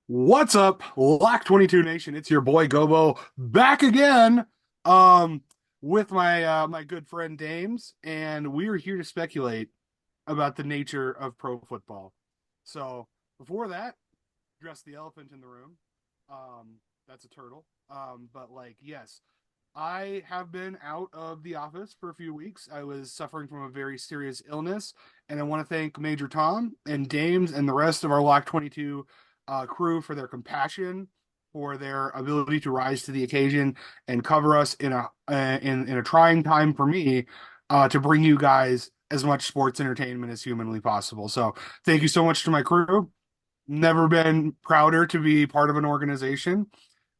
What's up, Lock 22 Nation? It's your boy Gobo back again, um, with my good friend Dames, and we are here to speculate about the nature of pro football. So before that, address the elephant in the room. That's a turtle. But like, yes, I have been out of the office for a few weeks. I was suffering from a very serious illness, and I want to thank Major Tom and Dames and the rest of our Lock 22 crew for their compassion, for their ability to rise to the occasion and cover us in a trying time for me, to bring you guys as much sports entertainment as humanly possible. So thank you so much to my crew. Never been prouder to be part of an organization.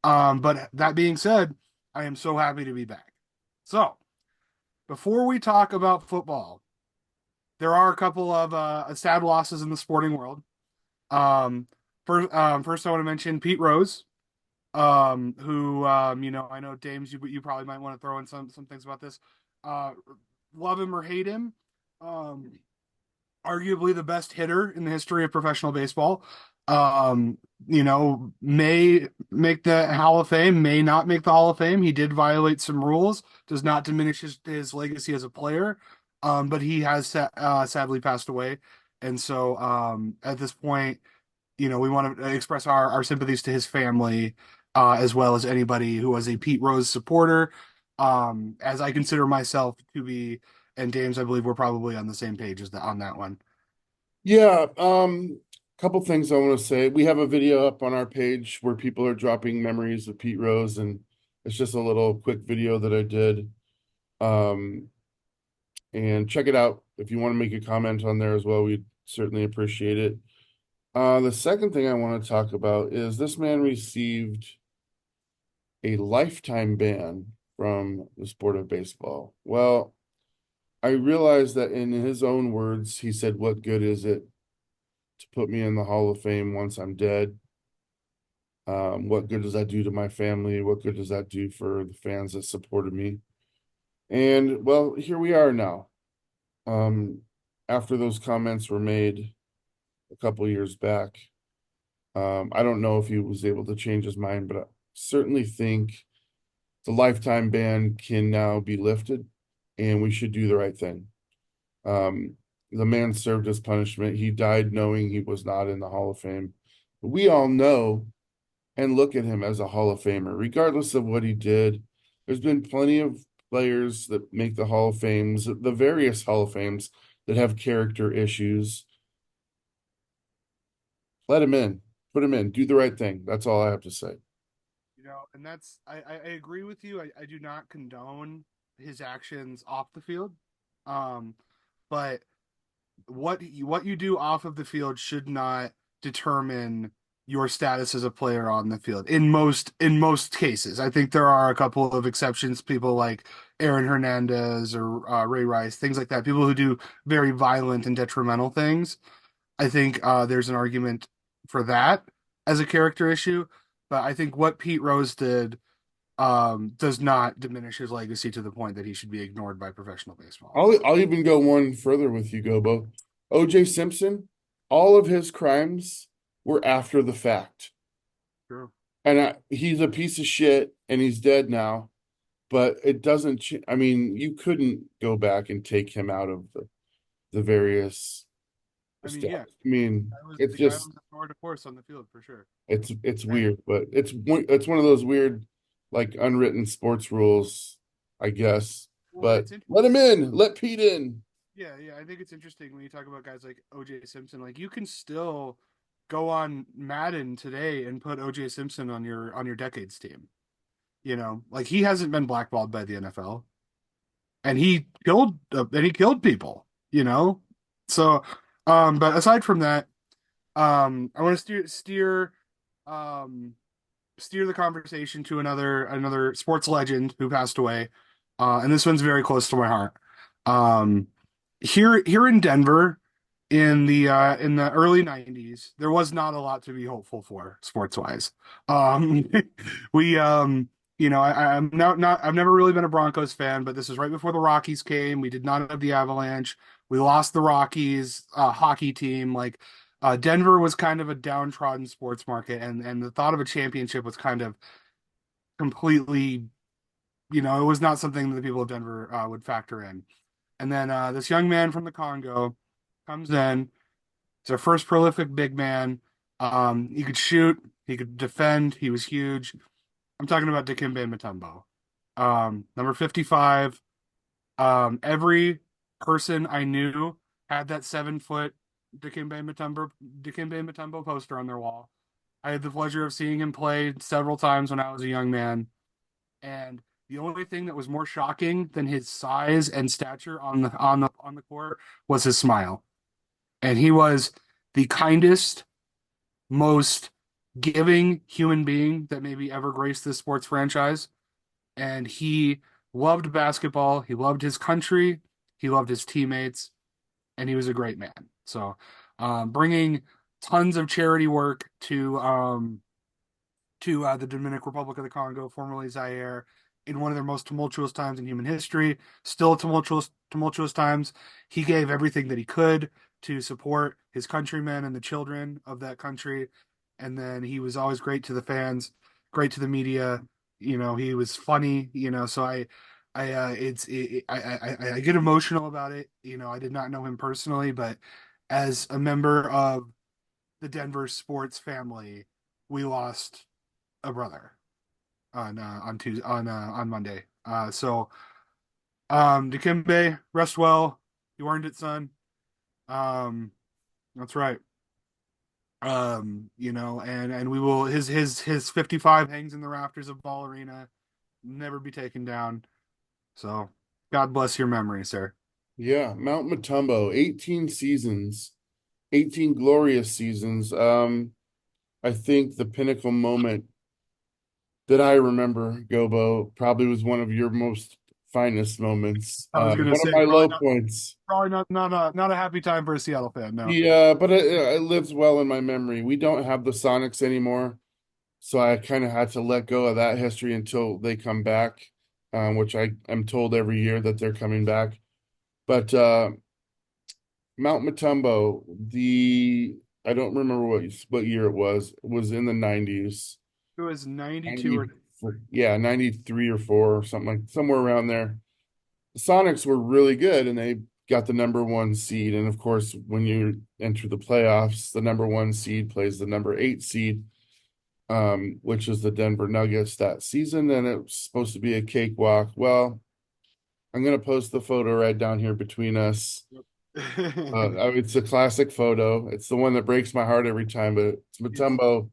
But that being said, I am so happy to be back. So, before we talk about football, there are a couple of sad losses in the sporting world. Um, first, I want to mention Pete Rose, who I know Dames, you probably might want to throw in some things about this. Uh, love him or hate him, um, arguably the best hitter in the history of professional baseball. Um, may make the Hall of Fame, may not make the Hall of Fame. He did violate some rules, does not diminish his legacy as a player. But he has sadly passed away. And so at this point, we want to express our sympathies to his family, as well as anybody who was a Pete Rose supporter. As I consider myself to be, and James, I believe we're probably on the same page as on that one. Yeah, couple things I want to say. We have a video up on our page where people are dropping memories of Pete Rose, and it's just a little quick video that I did. Um, and check it out if you want to make a comment on there as well. We'd certainly appreciate it. The second thing I want to talk about is this man received a lifetime ban from the sport of baseball. Well, I realized that in his own words, he said, "What good is it to put me in the Hall of Fame once I'm dead? What good does that do to my family? What good does that do for the fans that supported me?" And well, here we are now. Um, After those comments were made a couple years back, I don't know if he was able to change his mind, but I certainly think the lifetime ban can now be lifted, and we should do the right thing. The man served his punishment. He died knowing he was not in the Hall of Fame. But we all know and look at him as a Hall of Famer, regardless of what he did. There's been plenty of players that make the Hall of Fames, the various Hall of Fames that have character issues. Let him in, put him in, do the right thing. That's all I have to say. And that's I agree with you. I do not condone his actions off the field. Um, but what you do off of the field should not determine your status as a player on the field. In most cases, I think there are a couple of exceptions. People like Aaron Hernandez or Ray Rice, things like that. People who do very violent and detrimental things. I think there's an argument for that as a character issue. But I think what Pete Rose did does not diminish his legacy to the point that he should be ignored by professional baseball. I'll even go one further with you, Gobo. O.J. Simpson, all of his crimes were after the fact. True. And he's a piece of shit and he's dead now, but it doesn't I mean, you couldn't go back and take him out of the various I mean, stuff. yeah, I mean, it's the guy was just a tour de force on the field for sure. it's And weird, but it's one of those weird like unwritten sports rules, I guess. well, But it's interesting. let him in, let Pete in. Yeah, I think it's interesting when you talk about guys like OJ Simpson. Like you can still go on Madden today and put OJ Simpson on your decades team. Like he hasn't been blackballed by the NFL, and he killed people. So, but aside from that, I want to um, steer the conversation to another sports legend who passed away, and this one's very close to my heart. Um, here in Denver, in the early '90s, there was not a lot to be hopeful for sports wise. Um, we I'm not I've never really been a Broncos fan, but this is right before the Rockies came. We did not have the Avalanche. We lost the Rockies hockey team. Like Denver was kind of a downtrodden sports market, and the thought of a championship was kind of completely, it was not something that the people of Denver would factor in. And then this young man from the Congo comes in. He's our first prolific big man. He could shoot, he could defend, he was huge. I'm talking about Dikembe Mutombo. Number 55. Every person I knew had that 7 foot Dikembe Mutombo poster on their wall. I had the pleasure of seeing him play several times when I was a young man, and the only thing that was more shocking than his size and stature on the court was his smile. And he was the kindest, most giving human being that maybe ever graced this sports franchise. And he loved basketball. He loved his country. He loved his teammates, and he was a great man. So, bringing tons of charity work to the Dominican Republic of the Congo, formerly Zaire, in one of their most tumultuous times in human history, still tumultuous times. He gave everything that he could to support his countrymen and the children of that country. And then he was always great to the fans, great to the media. He was funny. So I get emotional about it. I did not know him personally, but as a member of the Denver sports family, we lost a brother on Tuesday on Monday. Dikembe, rest well. You earned it, son. Um, that's right. And we will his 55 hangs in the rafters of Ball Arena, never be taken down. So God bless your memory, sir. Yeah, Mount Mutombo, 18 seasons, 18 glorious seasons. I think the pinnacle moment that I remember, Gobo, probably was one of your most finest moments. I was gonna One of say my low points. probably not a happy time for a Seattle fan. No. Yeah, but it lives well in my memory. We don't have the Sonics anymore, so I kind of had to let go of that history until they come back, which I am told every year that they're coming back. But Mount Mutombo, the I don't remember what year it was. It was in the 90s. It was 92 or 94, yeah, 93 or 4 or something like somewhere around there. The Sonics were really good and they got the number one seed. And of course, when you enter the playoffs, the number one seed plays the number 8 seed, which is the Denver Nuggets that season. And it was supposed to be a cakewalk. Well, I'm gonna post the photo right down here between us. It's a classic photo. It's the one that breaks my heart every time, but it's it's Mutombo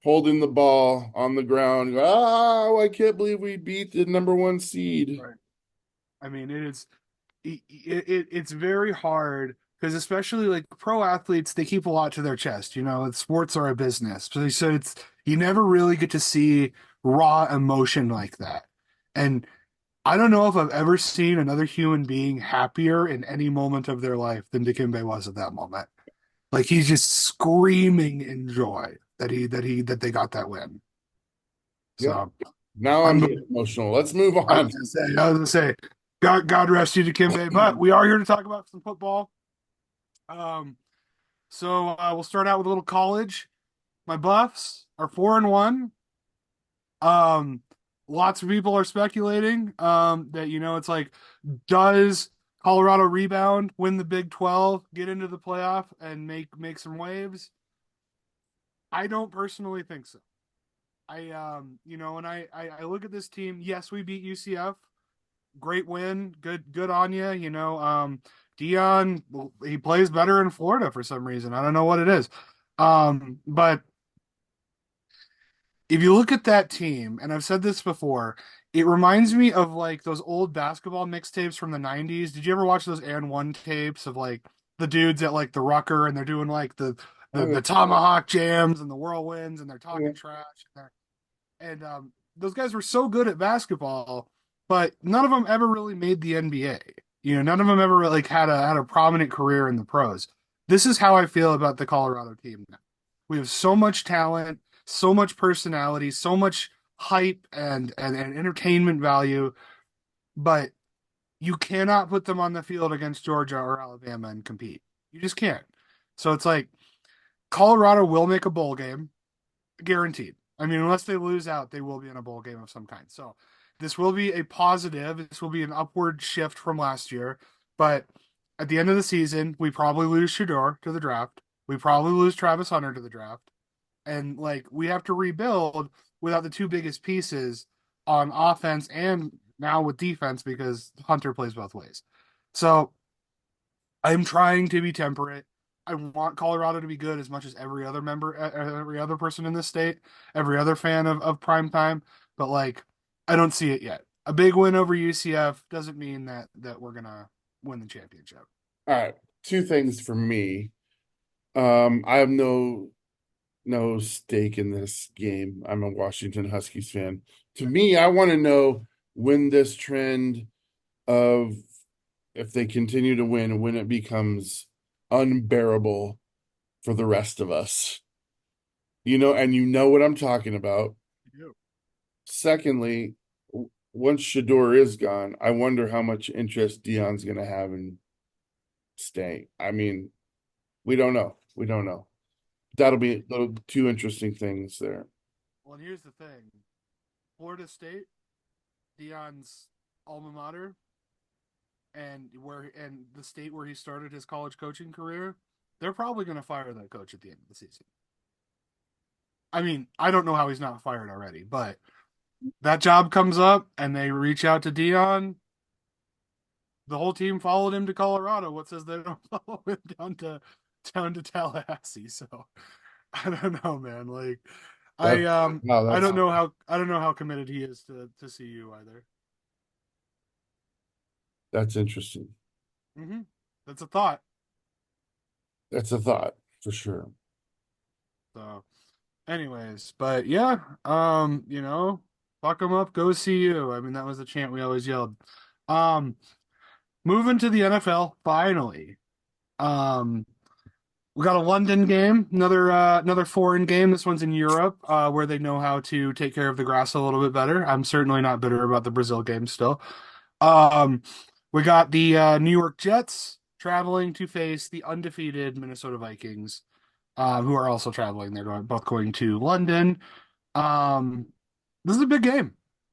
holding the ball on the ground. Oh, I can't believe we beat the number one seed. right. I mean, it's very hard because especially like pro athletes, they keep a lot to their chest. Sports are a business, so it's you never really get to see raw emotion like that. And I don't know if I've ever seen another human being happier in any moment of their life than Dikembe was at that moment. Like he's just screaming in joy that they got that win. Yep. So Now I'm unbelievable. getting emotional. Let's move on. I was gonna say, God rest you, Dikembe. But we are here to talk about some football. Um, so we'll start out with a little college. My Buffs are 4-1. Um, Lots of people are speculating that it's like, does Colorado rebound, win the Big 12, get into the playoff, and make some waves? I don't personally think so. And I look at this team. Yes, we beat UCF. Great win. Good on you. Dion, he plays better in Florida for some reason. I don't know what it is. But if you look at that team, and I've said this before, it reminds me of like those old basketball mixtapes from the 90s. Did you ever watch those and one tapes of like the dudes at like the Rucker and they're doing like the the, Oh, the tomahawk jams and the whirlwinds and they're yeah. talking trash and those guys were so good at basketball, but none of them ever really made the NBA. None of them ever really, like had a prominent career in the pros. This is how I feel about the Colorado team now. We have so much talent, so much personality, so much hype and entertainment value, but you cannot put them on the field against Georgia or Alabama and compete. You just can't. So it's like Colorado will make a bowl game, guaranteed. I mean, unless they lose out, they will be in a bowl game of some kind. So this will be a positive. This will be an upward shift from last year. But at the end of the season, we probably lose Shador to the draft. We probably lose Travis Hunter to the draft. And like we have to rebuild without the two biggest pieces on offense and now with defense because Hunter plays both ways. So I'm trying to be temperate. I want Colorado to be good as much as every other every other person in this state, every other fan of prime time. But like, I don't see it yet. A big win over UCF doesn't mean that we're gonna win the championship. All right, two things for me. I have no stake in this game. I'm a Washington Huskies fan. To me, I want to know when this trend of if they continue to win, when it becomes unbearable for the rest of us. And you know what I'm talking about. Secondly, once Shador is gone, I wonder how much interest Dion's going to have in staying. I mean, we don't know. We don't know. That'll be two interesting things there. Well, and here's the thing: Florida State, Dion's alma mater, and the state where he started his college coaching career, they're probably going to fire that coach at the end of the season. I mean, I don't know how he's not fired already, but that job comes up and they reach out to Dion. The whole team followed him to Colorado. What says they don't follow him down to Tallahassee? So I don't know, man. Like That wow, I don't know how committed he is to CU either. that's interesting. Mm-hmm. That's a thought. That's a thought for sure. So, anyways, but yeah, fuck them up, go CU. I mean, that was the chant we always yelled. Um, moving to the NFL, finally. Um, we got a London game, another foreign game. This one's in Europe, where they know how to take care of the grass a little bit better. I'm certainly not bitter about the Brazil game still. Um, we got the New York Jets traveling to face the undefeated Minnesota Vikings, who are also traveling. They're both going to London. Um, this is a big game.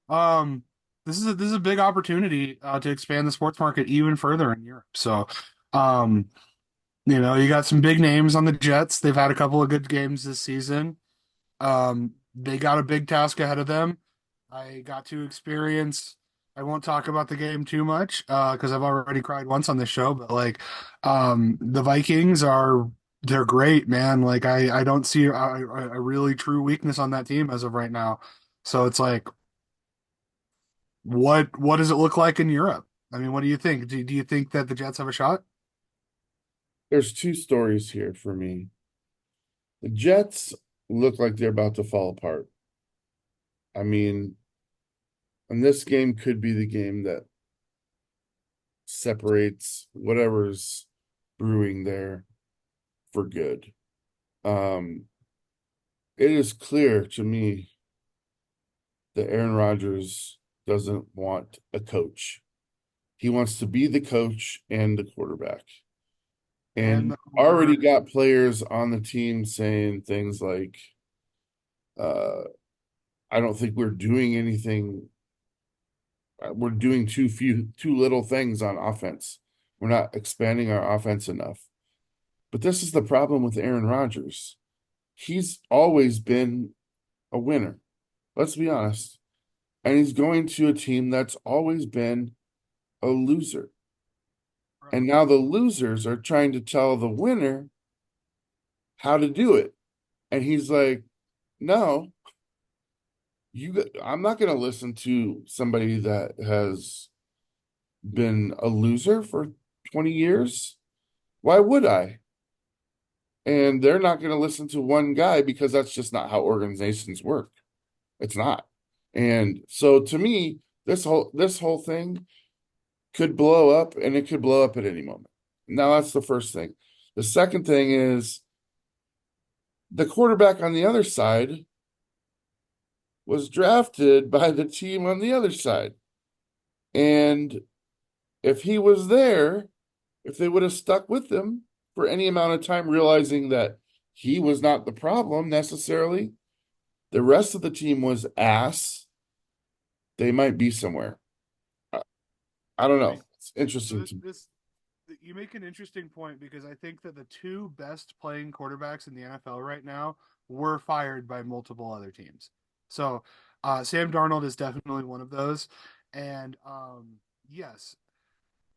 Um, this is a big opportunity to expand the sports market even further in Europe. So, um, you got some big names on the Jets. They've had a couple of good games this season. They got a big task ahead of them. I got to experience. I won't talk about the game too much because I've already cried once on this show. But like, the Vikings they're great, man. Like I don't see a really true weakness on that team as of right now. So it's like, what does it look like in Europe? I mean, what do you think? Do you think that the Jets have a shot? There's two stories here for me. The Jets look like they're about to fall apart. I mean, and this game could be the game that separates whatever's brewing there for good. Um, it is clear to me that Aaron Rodgers doesn't want a coach. He wants to be the coach and the quarterback. And And the already owner, got players on the team saying things like, uh, I don't think we're doing anything. We're doing too little things on offense. We're not expanding our offense enough. But this is the problem with Aaron Rodgers. He's always been a winner. Let's be honest. And he's going to a team that's always been a loser. And now the losers are trying to tell the winner how to do it. And he's like, no, I'm not going to listen to somebody that has been a loser for 20 years. Why would I? And they're not going to listen to one guy because that's just not how organizations work. It's not. And so to me, this whole thing could blow up and it could blow up at any moment. Now that's the first thing. The second thing is the quarterback on the other side was drafted by the team on the other side. And if he was there, if they would have stuck with him for any amount of time, realizing that he was not the problem necessarily. The rest of the team was ass. They might be somewhere. I, I don't know. Right. It's So interesting this, to me. this you make an interesting point because I think that the two best playing quarterbacks in the NFL right now were fired by multiple other teams. So Sam Darnold is definitely one of those, and yes,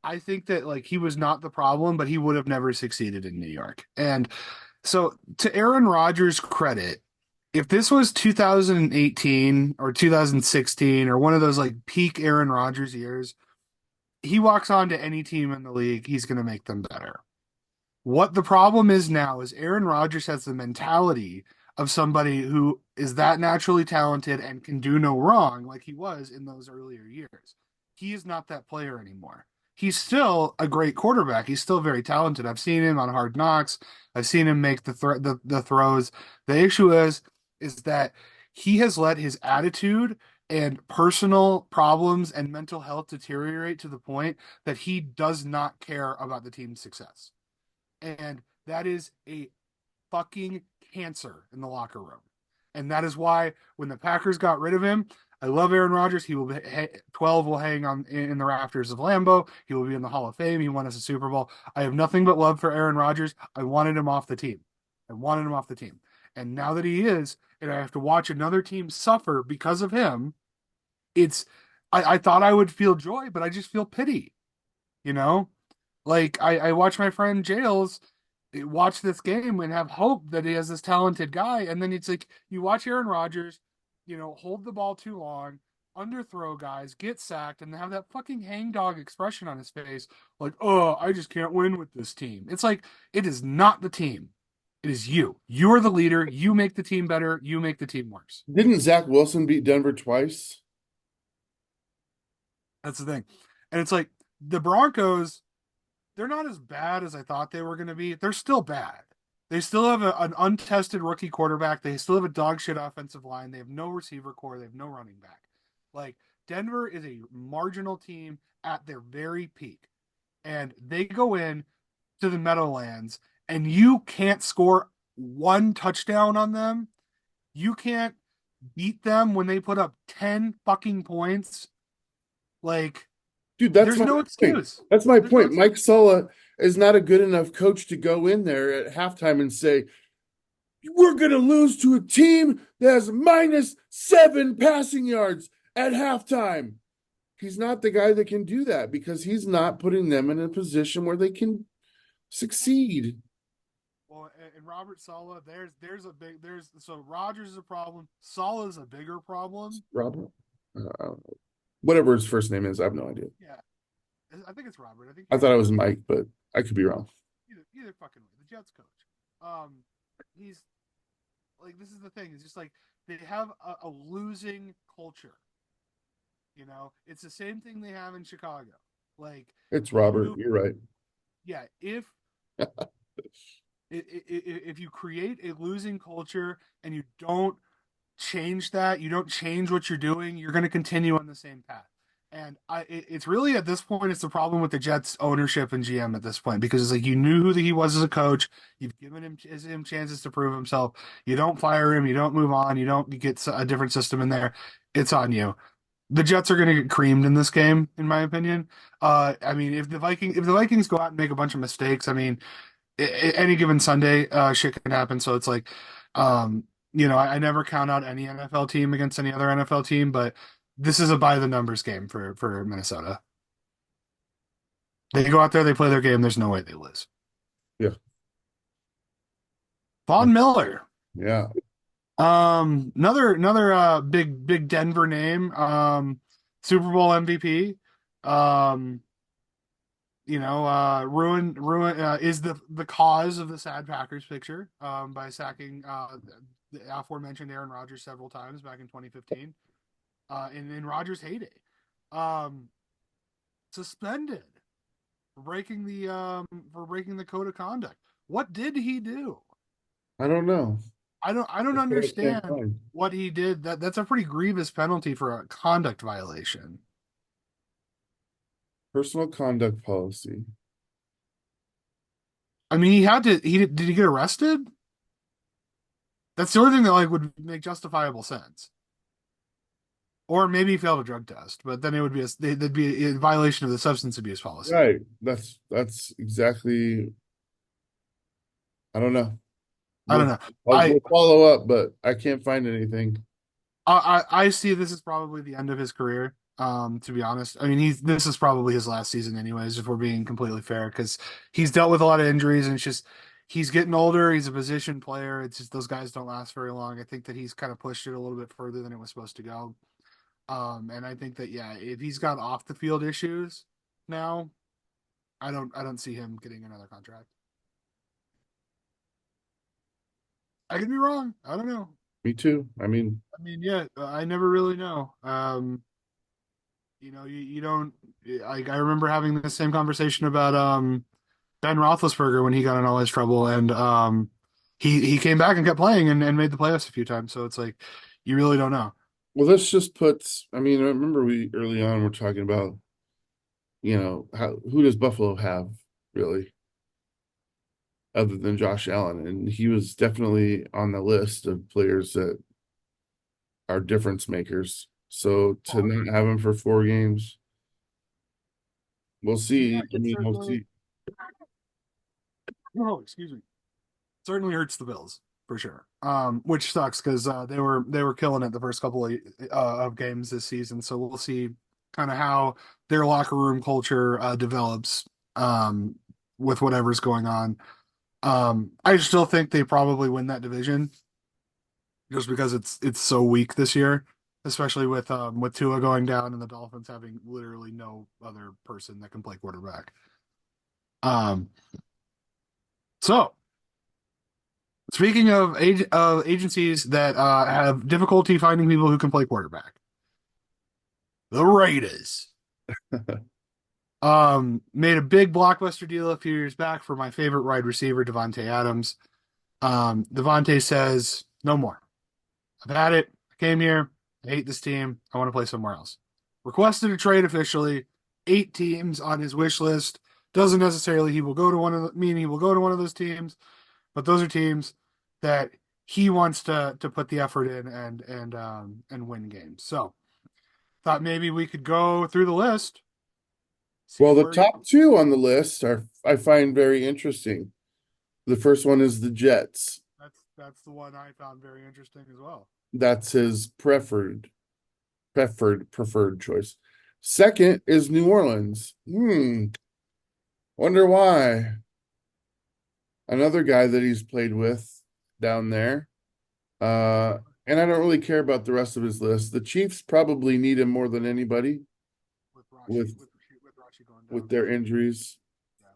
I think that like he was not the problem, but he would have never succeeded in New York. And so to Aaron Rodgers' credit, if this was 2018 or 2016 or one of those like peak Aaron Rodgers years, he walks on to any team in the league, he's going to make them better. What the problem is now is Aaron Rodgers has the mentality of somebody who is that naturally talented and can do no wrong like he was in those earlier years. He is not that player anymore. He's still a great quarterback. He's still very talented. I've seen him on Hard Knocks. I've seen him make the throws. The issue is that he has let his attitude and personal problems and mental health deteriorate to the point that he does not care about the team's success. And that is a fucking cancer in the locker room. And that is why when the Packers got rid of him, I love Aaron Rodgers. He will be 12 will hang on in the rafters of Lambeau. He will be in the Hall of Fame. He won us a Super Bowl. I have nothing but love for Aaron Rodgers. I wanted him off the team. I wanted him off the team. And now that he is, and I have to watch another team suffer because of him, it's I thought I would feel joy, but I just feel pity, you know? Like I watch my friend Jails watch this game and have hope that he has this talented guy, and then it's like you watch Aaron Rodgers, hold the ball too long, underthrow guys, get sacked, and have that fucking hangdog expression on his face, like, oh, I just can't win with this team. It's like it is not the team. It is you. You're the leader. You make the team better. You make the team worse. Didn't Zach Wilson beat Denver twice? That's the thing. And it's like the Broncos they're not as bad as I thought they were going to be. They're still bad. They still have an untested rookie quarterback. They still have a dog shit offensive line. They have no receiver core. They have no running back. Like Denver is a marginal team at their very peak, and they go in to the Meadowlands, and you can't score one touchdown on them. You can't beat them when they put up 10 fucking points. Like, Dude, that's there's my no point. excuse. That's my There's no point. excuse. Mike Sulla is not a good enough coach to go in there at halftime and say, we're going to lose to a team that has -7 passing yards at halftime. He's not the guy that can do that because he's not putting them in a position where they can succeed. Well, and Robert Sala, there's a big there's so Rogers is a problem. Sala is a bigger problem. Robert, uh, whatever his first name is, I have no idea. Yeah, I think it's Robert. I think I thought it was Mike, but I could be wrong. either fucking way. The Jets coach. Um, he's like this is the thing. It's just like they have a losing culture. It's the same thing they have in Chicago. Like It's Robert. you, You're right. yeah. If you create a losing culture and you don't change that, you don't change what you're doing, you're going to continue on the same path. And it's really at this point, it's the problem with the Jets ownership and GM at this point because it's like you knew who he was as a coach. You've given him chances to prove himself. You don't fire him. You don't move on. You don't get a different system in there. It's on you. The Jets are going to get creamed in this game, in my opinion. I mean, if the Vikings go out and make a bunch of mistakes, I mean, any given Sunday, shit can happen. So it's like, I never count out any NFL team against any other NFL team, but this is a by the numbers game for Minnesota. They go out there, they play their game. There's no way they lose. Yeah. Von Miller, Yeah. another big Denver name, Super Bowl MVP. Um, ruin is the cause of the sad Packers picture by sacking the aforementioned Aaron Rodgers several times back in 2015 in Rodgers' heyday. Um, Suspended for breaking the code of conduct. What did he do? I don't know. I don't That's what I can't understand find. what he did. That's a pretty grievous penalty for a conduct violation. Personal conduct policy. I mean, he did he get arrested? That's the only thing that like would make justifiable sense. Or maybe he failed a drug test, but then it would be they'd be in violation of the substance abuse policy. Right. That's exactly. I don't know. I don't We'll know. we'll follow up, but I can't find anything. I see this is probably the end of his career. To be honest, I mean this is probably his last season, anyways. If we're being completely fair, because he's dealt with a lot of injuries, and it's just he's getting older. He's a position player. It's just those guys don't last very long. I think that he's kind of pushed it a little bit further than it was supposed to go. And I think that yeah, if he's got off the field issues now, I don't see him getting another contract. I could be wrong. I don't know. Me too. I mean, I mean, yeah, I never really know. You don't. I remember having the same conversation about Ben Roethlisberger when he got in all his trouble, and he came back and kept playing and made the playoffs a few times. So it's like you really don't know. well, this just puts. I mean, I remember we early on were talking about, who does Buffalo have really, other than Josh Allen, and he was definitely on the list of players that are difference makers. So to not have him for 4 games, we'll Yeah, see. I it mean, we'll certainly. see. Oh, excuse me. Certainly hurts the Bills for sure. Which sucks because they were killing it the first couple of games this season. So we'll see kind of how their locker room culture develops with whatever's going on. I still think they probably win that division just because it's so weak this year, especially with Tua going down and the Dolphins having literally no other person that can play quarterback. Um, so speaking of agencies that have difficulty finding people who can play quarterback, the Raiders made a big blockbuster deal a few years back for my favorite wide receiver, Devontae Adams. Devontae says, "No more. I've had it. I came here. I hate this team. I want to play somewhere else." Requested a trade officially. 8 teams on his wish list. Doesn't necessarily he will go to one of the, mean he will go to one of those teams, but those are teams that he wants to put the effort in and win games. So thought maybe we could go through the list, see Well, the where he top two on the list are I find very interesting. The first one is the Jets. that's the one I found very interesting as well. That's his preferred choice. Second is New Orleans. Wonder why. Another guy that he's played with down there. And I don't really care about the rest of his list. The Chiefs probably need him more than anybody With Rashi with with Rashi going with down. their injuries. Yeah.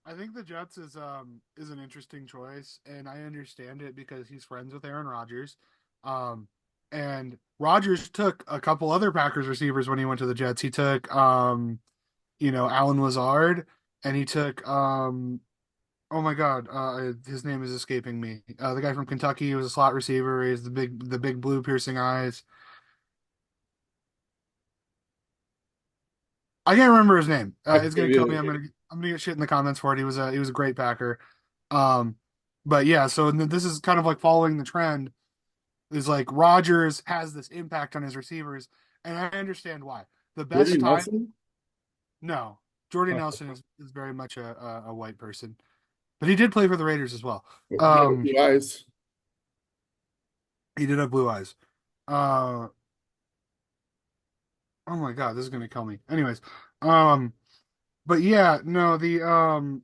I think the Jets is an interesting choice, and I understand it because he's friends with Aaron Rodgers. Um, and Rodgers took a couple other Packers receivers when he went to the Jets. He took Alan Lazard, and he took oh my God, his name is escaping me. The guy from Kentucky, he was a slot receiver. He has the big blue piercing eyes. I can't remember his name. I It's can't gonna kill me. either. I'm gonna get shit in the comments for it. He was a great Packer. Um, but yeah, so this is kind of like following the trend. Is like Rodgers has this impact on his receivers, and I understand why. The Jordy best time, Nelson? no, Jordy Oh, Nelson is very much a white person, but he did play for the Raiders as well. he had blue eyes. He did have blue eyes. Uh, oh my God, this is gonna kill me. Anyways, um, but yeah, no, the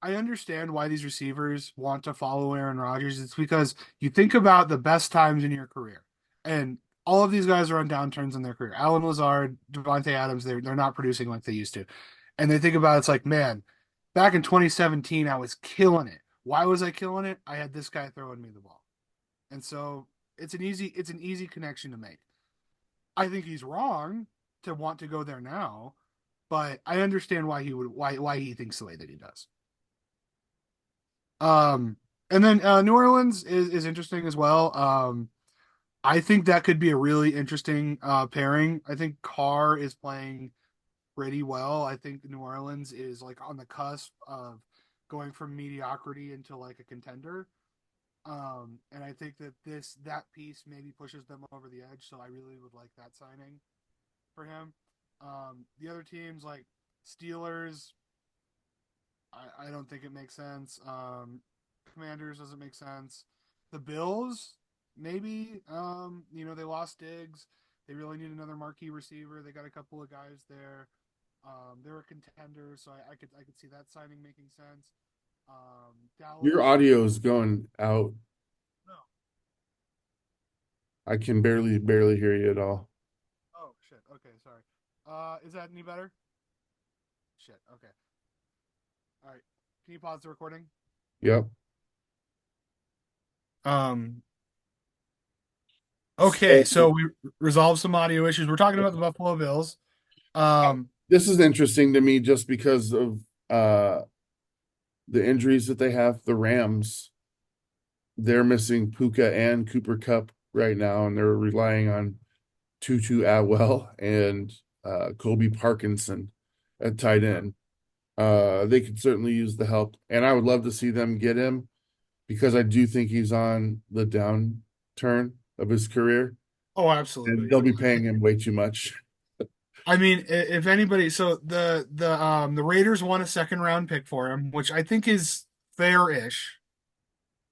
I understand why these receivers want to follow Aaron Rodgers. It's because you think about the best times in your career, and all of these guys are on downturns in their career. Alan Lazard, Devontae Adams, they're not producing like they used to, and they think about it, it's like, man, back in 2017, I was killing it. Why was I killing it? I had this guy throwing me the ball, and so it's an easy connection to make. I think he's wrong to want to go there now, but I understand why he thinks the way that he does. Um, and then New Orleans is interesting as well. I think that could be a really interesting pairing. I think Carr is playing pretty well. I think New Orleans is like on the cusp of going from mediocrity into like a contender. And I think that that piece maybe pushes them over the edge. So I really would like that signing for him. The other teams like Steelers, I don't think it makes sense. Commanders doesn't make sense. The Bills, maybe. They lost Diggs. They really need another marquee receiver. They got a couple of guys there. They're a contender, so I could see that signing making sense. Your Dallas. audio is going out. No. I can barely hear you at all. Oh shit. Okay, sorry. Is that any better? Shit. Okay. All right. Can you pause the recording? Yep. Um. Okay, So so we resolved some audio issues. We're talking about the Buffalo Bills. Um. this is interesting to me just because of uh the injuries that they have. The Rams, they're missing Puka and Cooper Cup right now, and they're relying on Tutu Atwell and Kobe Parkinson at tight end. They could certainly use the help, and I would love to see them get him because I do think he's on the downturn of his career, Oh, and absolutely. they'll be paying him way too much. I mean, if anybody, so the Raiders won a second round pick for him, which I think is fair-ish.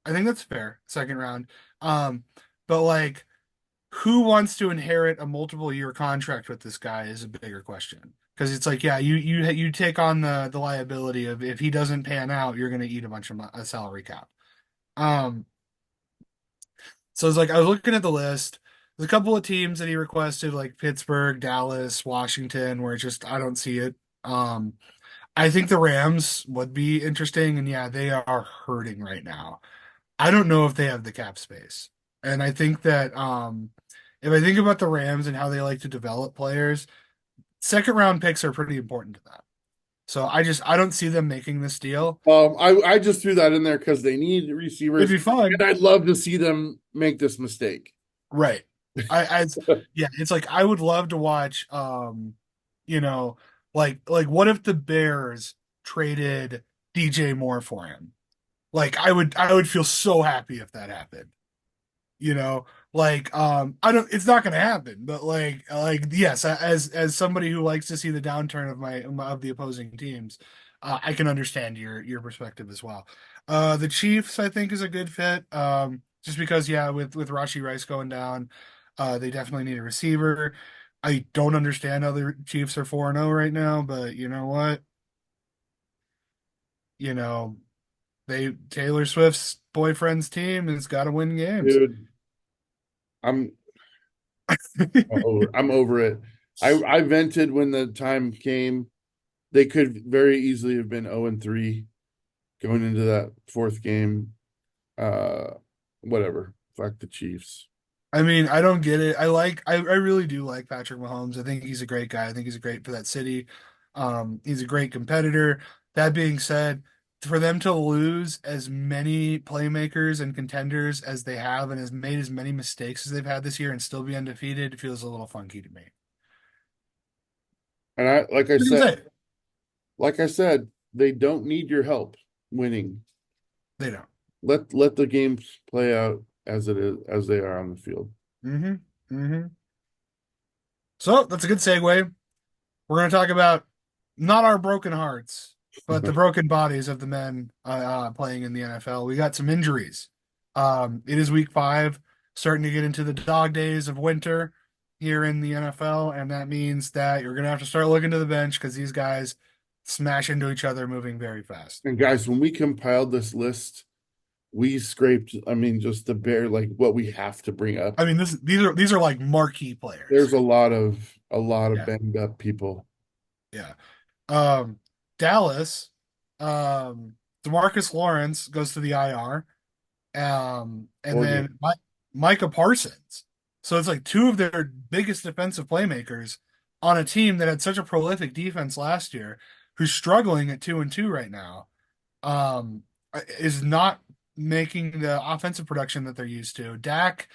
I think that's fair, second round. Um, but like, who wants to inherit a multiple year contract with this guy is a bigger question. Because it's like, yeah, you take on the liability of if he doesn't pan out, you're going to eat a bunch of a salary cap. Um, so it's like I was looking at the list. There's a couple of teams that he requested, like Pittsburgh, Dallas, Washington, where it's just I don't see it. Um, I think the Rams would be interesting, and yeah, they are hurting right now. I don't know if they have the cap space. And I think that if I think about the Rams and how they like to develop players, second round picks are pretty important to them. So I don't see them making this deal. I just threw that in there because they need It'd receivers, be fun. and I'd love to see them make this mistake. Right. I yeah, it's like I would love to watch you know, like what if the Bears traded DJ Moore for him? Like I would feel so happy if that happened. You know, I don't it's not going to happen, but like yes, as somebody who likes to see the downturn of of the opposing teams, I can understand your perspective as well. The Chiefs I think is a good fit, just because yeah, with Rashi Rice going down, they definitely need a receiver. I don't understand how the Chiefs are 4-0 right now, but you know what, you know, they Taylor Swift's boyfriend's team has got to win games. Dude, I'm I'm over it. I vented when the time came. They could very easily have been 0-3 going into that fourth game. Uh, Whatever. Fuck the Chiefs. I mean, I don't get it. I really do like Patrick Mahomes. I think he's a great guy. I think he's a great for that city. He's a great competitor. That being said, for them to lose as many playmakers and contenders as they have and has made as many mistakes as they've had this year and still be undefeated feels a little funky to me. And I What do you say? like I said, they don't need your help winning. They don't. Let the games play out as it is as they are on the field. Mm-hmm. Mm-hmm. So that's a good segue. We're going to talk about not our broken hearts, but the broken bodies of the men playing in the NFL. We got some injuries. It is week 5, starting to get into the dog days of winter here in the NFL, and that means that you're going to have to start looking to the bench because these guys smash into each other moving very fast. And guys, when we compiled this list, we scraped, I mean, just the bare like what we have to bring up. I mean, these are like marquee There's players. a lot of Yeah, banged up people. yeah. Um, Dallas, Demarcus Lawrence goes to the IR. And Or the then Micah Parsons. So it's like two of their biggest defensive playmakers on a team that had such a prolific defense last year, who's struggling at 2-2 right now, um, is not making the offensive production that they're used to. Dak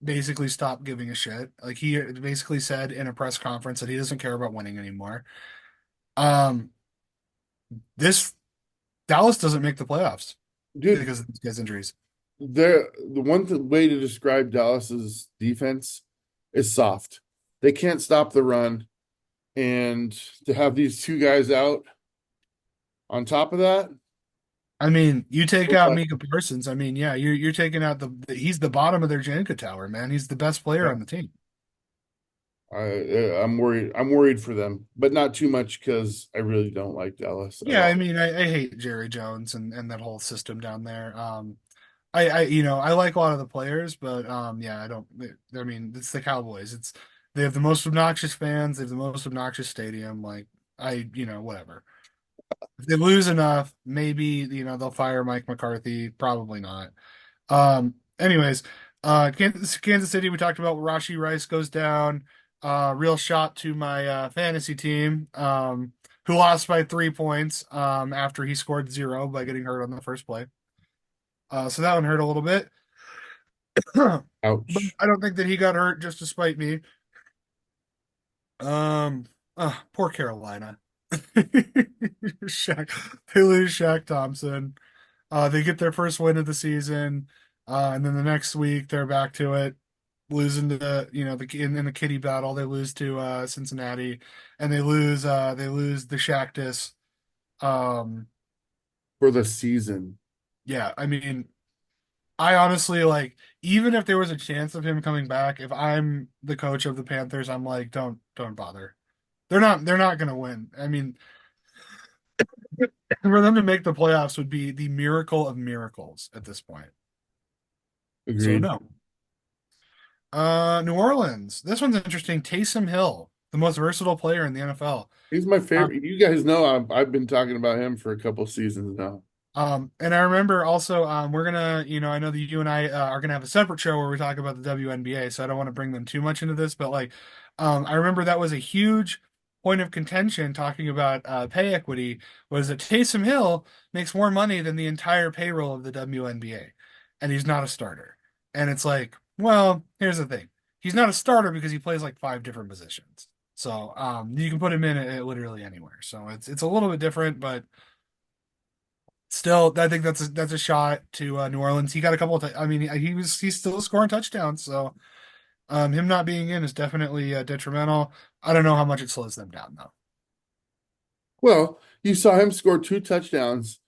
basically stopped giving a shit. Like he basically said in a press conference that he doesn't care about winning anymore. Um, this Dallas doesn't make the playoffs dude, because of these guys' injuries. the way to describe Dallas's defense is soft. They can't stop the run, and to have these two guys out on top of that, I mean, you take look out like Mika Parsons. I mean, yeah, you're taking out he's the bottom of their Jenga tower, man. He's the best player yeah, on the team. I'm worried. I'm worried for them, but not too much because I really don't like Dallas at Yeah, I all. mean, I hate Jerry Jones and that whole system down there. I like a lot of the players, but yeah, I don't. I mean, it's the Cowboys. They have the most obnoxious fans. They have the most obnoxious stadium. Like whatever. If they lose enough, maybe they'll fire Mike McCarthy. Probably not. Anyways, Kansas City. We talked about Rashi Rice goes down. Real shot to my fantasy team. Who lost by 3 points. After he scored zero by getting hurt on the first play. So that one hurt a little bit. But Ouch. I don't think that he got hurt just to spite me. Um, poor Carolina. Shaq, they lose Shaq Thompson. They get their first win of the season, and then the next week they're back to it, losing to in the kitty battle. They lose to Cincinnati, and they lose the Shaqtus. Um, For the season. yeah, I mean, I honestly like even if there was a chance of him coming back, if I'm the coach of the Panthers, I'm like, don't bother. They're not gonna win. I mean, for them to make the playoffs would be the miracle of miracles at this point. So Agreed. no. New Orleans. This one's interesting. Taysom Hill, the most versatile player in the NFL. He's my Um, favorite. You guys know I've been talking about him for a couple seasons now. and I remember also, we're gonna, I know that you and I are gonna have a separate show where we talk about the WNBA, so I don't want to bring them too much into this, but like, I remember that was a huge point of contention talking about pay equity was that Taysom Hill makes more money than the entire payroll of the WNBA, and he's not a starter. And it's like, well, here's the thing. He's not a starter because he plays like five different positions. So, you can put him in at literally anywhere. So it's a little bit different, but still, I think that's a shot to New Orleans. He got a couple of. I mean, he's still scoring touchdowns. So him not being in is definitely detrimental. I don't know how much it slows them down though. Well, you saw him score two touchdowns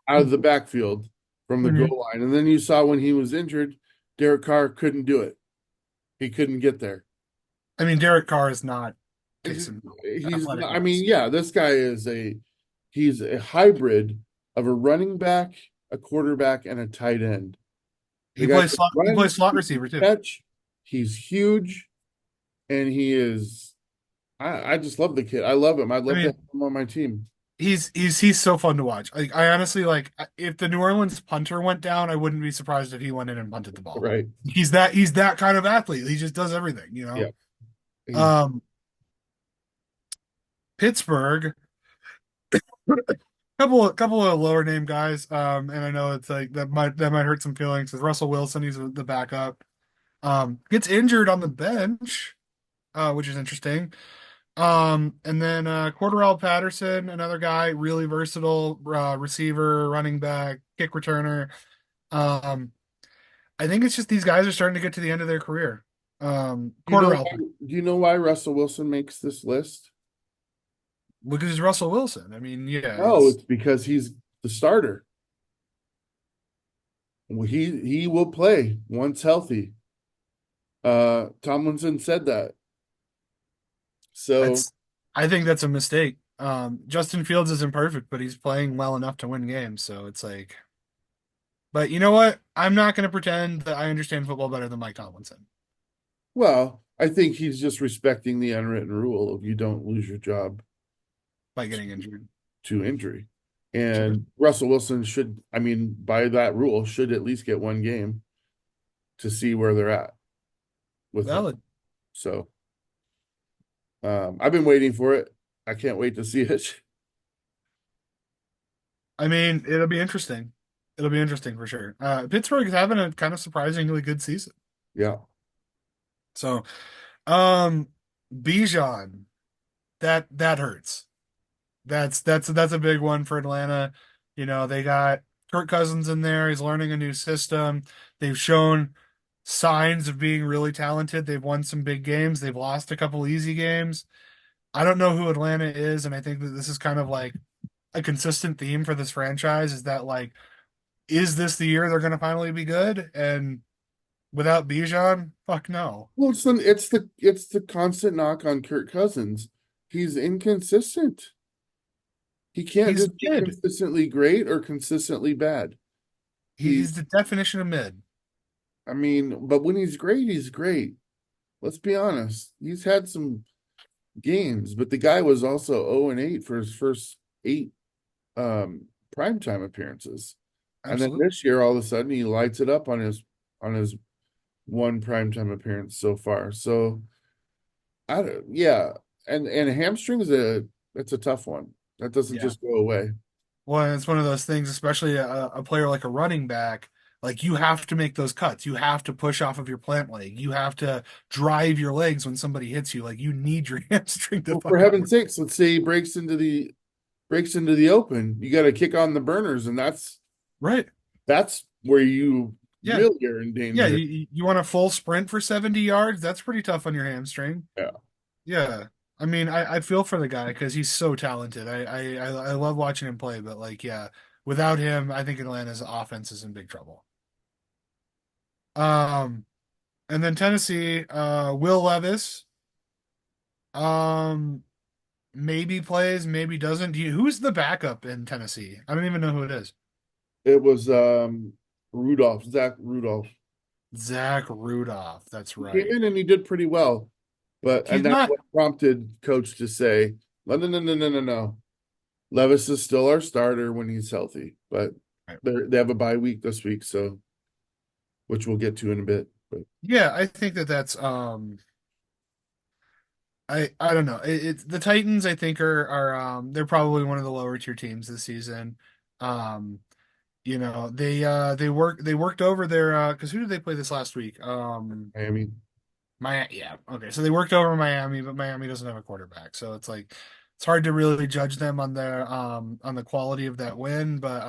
out of the backfield from the Mhm. goal line, and then you saw when he was injured, Derek Carr couldn't do it. He couldn't get there. I mean, Derek Carr is not He's, Taysom Hill, he's athletic not, I mean, wise. yeah, this guy he's a hybrid of a running back, a quarterback, and a tight end. The He guy plays can slot. He run, plays slot he receiver can too. catch, he's huge, and he is I just love the kid. I love him. I'd I love to have mean, him on my team. he's so fun to watch. Like I honestly like if the New Orleans punter went down, I wouldn't be surprised if he went in and punted the ball. Right. He's that kind of athlete. He just does everything. Yeah. He's Um, Pittsburgh, couple of lower name guys. And I know it's like that might hurt some feelings. With Russell Wilson, he's the backup. Gets injured on the bench, which is interesting. And then Cordarrelle Patterson, another guy, really versatile receiver, running back, kick returner. Um, I think it's just these guys are starting to get to the end of their career. Cordarrelle, do you know why Russell Wilson makes this list? because it's Russell Wilson. I mean, yeah, No, it's it's because he's the starter. He will play once healthy. Tomlinson said that. So, that's I think that's a mistake. Justin Fields isn't perfect, but he's playing well enough to win games. So it's like, but you know what? I'm not going to pretend that I understand football better than Mike Tomlinson well, I think he's just respecting the unwritten rule of you don't lose your job by getting injured. to injury. Sure. And Russell Wilson should, I mean, by that rule, should at least get one game to see where they're at with him. Valid. So, I've been waiting for it. I can't wait to see it. I mean, it'll be interesting. It'll be interesting for sure. Pittsburgh is having a kind of surprisingly good season. Yeah. So, um, Bijan, that hurts. That's a big one for Atlanta. They got Kirk Cousins in there. He's learning a new system. They've shown signs of being really talented. They've won some big games. They've lost a couple easy games. I don't know who Atlanta is, and I think that this is kind of like a consistent theme for this franchise is that like, is this the year they're going to finally be good? And without Bijan, fuck no. Well, it's the constant knock on Kirk Cousins. He's inconsistent. He can't He's just be mid. consistently great or consistently bad. He, He's the definition of mid. I mean, but when he's great, he's great. Let's be honest. He's had some games, but the guy was also 0-8 for his first eight primetime appearances. And then Absolutely. this year, all of a sudden, he lights it up on his one primetime appearance so far. So I don't, yeah, and hamstring is it's a tough one. That doesn't Yeah. just go away. Well, it's one of those things, especially a player like a running back, like you have to make those cuts. You have to push off of your plant leg. You have to drive your legs when somebody hits you. Like you need your hamstring to Well, for fucking heaven's work. sakes, let's say he breaks into the open. You got to kick on the burners, and Right. that's where you Yeah. really are in Yeah. danger. You want a full sprint for 70 yards? That's pretty tough on your hamstring. Yeah. Yeah. I mean, I feel for the guy because he's so talented. I love watching him play, but like, yeah, without him, I think Atlanta's offense is in big trouble. Um, and then Tennessee, Will Levis, um, maybe plays, maybe doesn't. Who's the backup in Tennessee? I don't even know who it is. It was Zach Rudolph. Zach Rudolph. That's He came right. in and he did pretty well, He's and that's not. what prompted coach to say, no, no, no, no, no, no, no. Levis is still our starter when he's healthy, but they have a bye week this week, so which we'll get to in a bit. But Yeah, I think that that's I don't know. It's the Titans. I think are they're probably one of the lower tier teams this season. Um, they worked over their because who did they play this last week? Miami, Miami. Yeah, okay. So they worked over Miami, but Miami doesn't have a quarterback, so it's like it's hard to really judge them on the quality of that win. But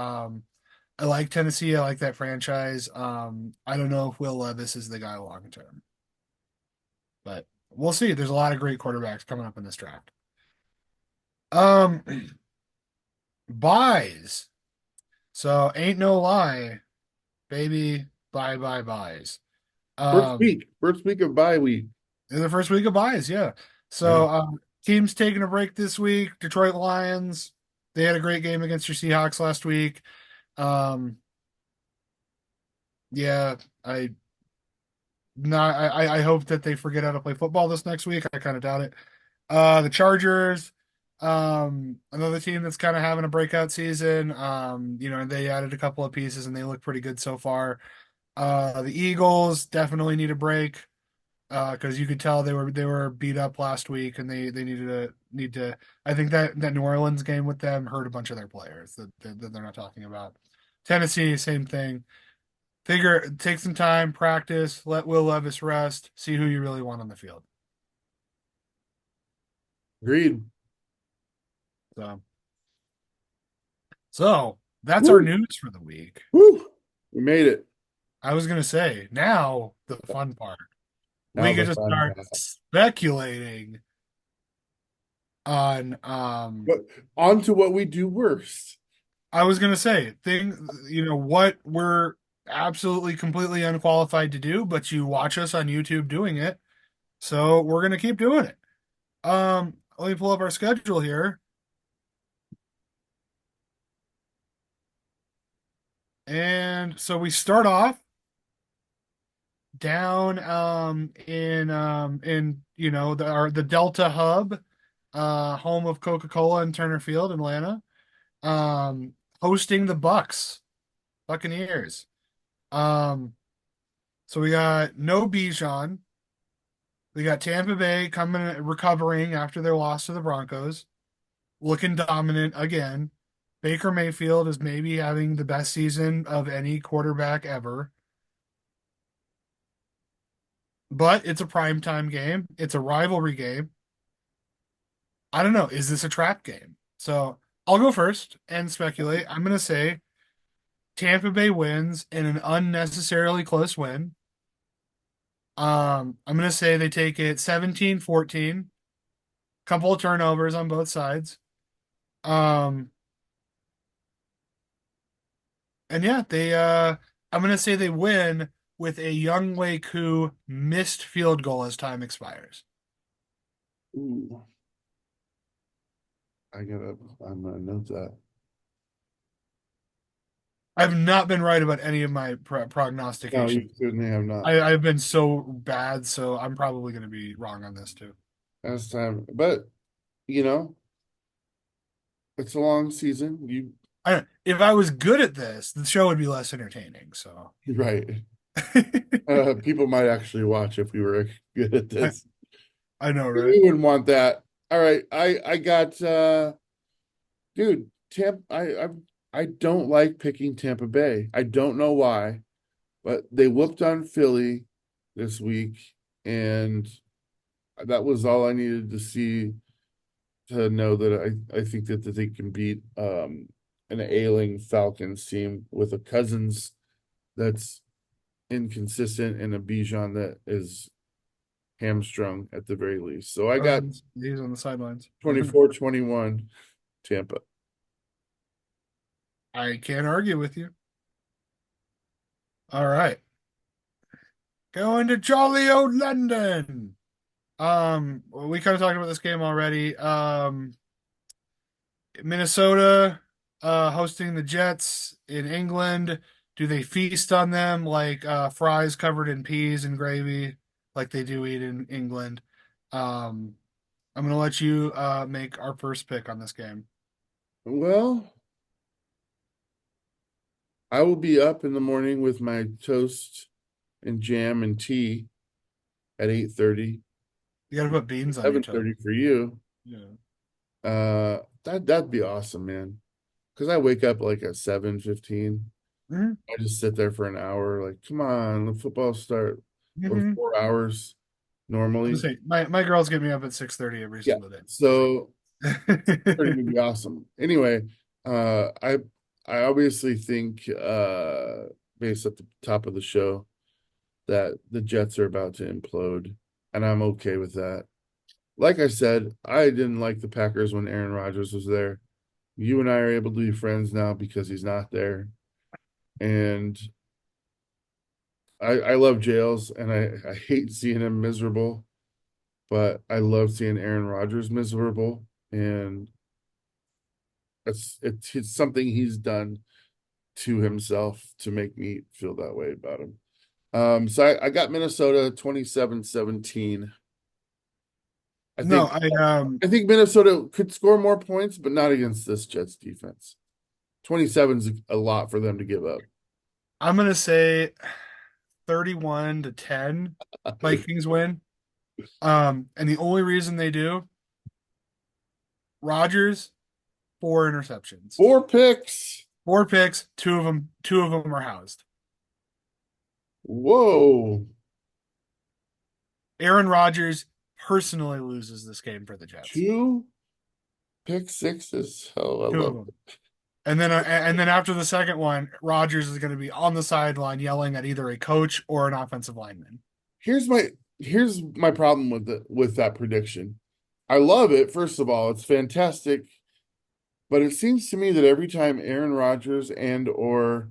I like Tennessee. I like that franchise. I don't know if Will Levis is the guy long term, but we'll see. There's a lot of great quarterbacks coming up in this draft. Um, buys. So ain't no lie, baby. Bye bye buys. first week of bye week. In the first week of buys, yeah. Yeah, So teams taking a break this week. Detroit Lions. They had a great game against your Seahawks last week. Um, yeah, I hope that they forget how to play football this next week. I kind of doubt it. The Chargers, another team that's kind of having a breakout season. They added a couple of pieces and they look pretty good so far. The Eagles definitely need a break because you could tell they were beat up last week and they need to. I think that New Orleans game with them hurt a bunch of their players that they're not talking about. Tennessee, same thing. Take some time, practice, let Will Levis rest, see who you really want on the field. agreed. So, so that's our Woo, news for the week. woo, we made it. I was gonna say, now the fun part. Now We get the to fun start part. speculating on But on to what we do worst. I was gonna say what we're absolutely completely unqualified to do, but you watch us on YouTube doing it, so we're gonna keep doing it. Let me pull up our schedule here. And so we start off down in the Delta Hub, home of Coca-Cola and Turner Field, Atlanta, hosting the Buccaneers. Um, so we got no Bijan. We got Tampa Bay coming recovering after their loss to the Broncos, looking dominant again. Baker Mayfield is maybe having the best season of any quarterback ever. But it's a primetime game. It's a rivalry game. I don't know. Is this a trap game? So I'll go first and speculate. I'm going to say Tampa Bay wins in an unnecessarily close win. I'm gonna say they take it 17-14. Couple of turnovers on both sides. Um, and yeah, I'm gonna say they win with a Younghoe Koo missed field goal as time expires. Ooh, I'm gonna note that. I've not been right about any of my No, prognostication. you certainly have not. I've been so bad, so I'm probably gonna be wrong on this too. Last time, but you know, it's a long season. If I was good at this, the show would be less entertaining. So You're right. People might actually watch if we were good at I, this. I know, right? We wouldn't want that. All right, I got dude, I don't like picking Tampa Bay. I don't know why, but they whooped on Philly this week, and that was all I needed to see to know that I think that they can beat an ailing Falcons team with a Cousins that's inconsistent and a Bijan that is hamstrung at the very least. So I got He's on the sidelines. 24-21 Tampa. I can't argue with you. All right. Going to jolly old London. Well, we kind of talked about this game already. Minnesota hosting the Jets in England. Do they feast on them like fries covered in peas and gravy like they do eat in England? Um, I'm gonna let you make our first pick on this game. Well, I will be up in the morning with my toast and jam and tea at 8:30, You gotta put beans on your toast. 7:30 for you. Yeah. That'd be awesome, man. Because I wake up like at 7:15. hmm I just sit there for an hour, like, come on, the football start or hmm 4 hours normally. Say, my girls get me up at 6:30 every Yeah. single day. So pretty gonna be awesome. Anyway, uh I I obviously think based at the top of the show that the Jets are about to implode, and I'm okay with that. Like I said, I didn't like the Packers when Aaron Rodgers was there. You and I are able to be friends now because he's not there. And I love Jails and I hate seeing him miserable, but I love seeing Aaron Rodgers miserable. And it's something he's done to himself to make me feel that way about him. So I got Minnesota 27-17. I No, think I think Minnesota could score more points, but not against this Jets defense. 27 is a lot for them to give up. I'm gonna say 31-10 Vikings win. And the only reason they do, Rodgers, 4 interceptions. 4 picks. 4 picks, two of them are housed. Whoa. Aaron Rodgers personally loses this game for the Jets. 2 pick sixes. Oh, I Two of love them. it. And then after the second one, Rodgers is going to be on the sideline yelling at either a coach or an offensive lineman. Here's my problem with that prediction. I love it. First of all, it's fantastic, but it seems to me that every time Aaron Rodgers and or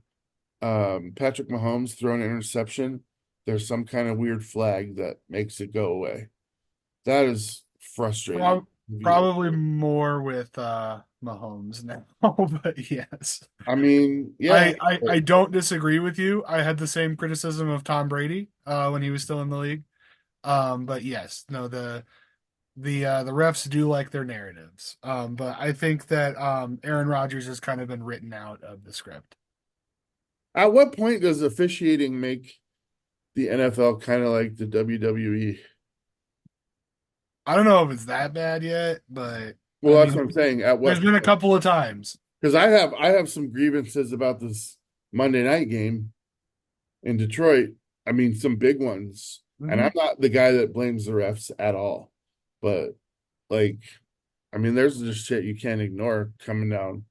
Patrick Mahomes throw an interception, there's some kind of weird flag that makes it go away. That is frustrating. Probably more with Mahomes now, but yes. I mean, yeah, I don't disagree with you. I had the same criticism of Tom Brady when he was still in the league. But yes, no, the refs do like their narratives. But I think that Aaron Rodgers has kind of been written out of the script. at what point does officiating make the NFL kind of like the WWE? I don't know if it's that bad yet, but I Well, that's mean, what I'm saying. At there's what been a point? couple of times. Because I have some grievances about this Monday night game in Detroit. I mean, some big ones. And Mhm. I'm not the guy that blames the refs at all. But like, I mean, there's just shit you can't ignore coming down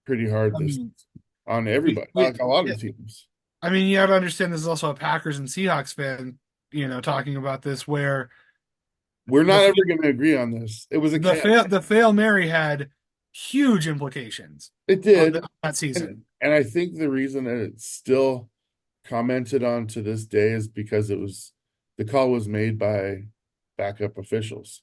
pretty hard I this mean, season. on everybody, like a lot Yeah, of teams. I mean, you have to understand this is also a Packers and Seahawks fan, talking about this where We're the not ever going to agree on this. It was a chaos. the fail Mary had huge implications It on did. that And, season. and I think the reason that it's still commented on to this day is because the call was made by backup officials.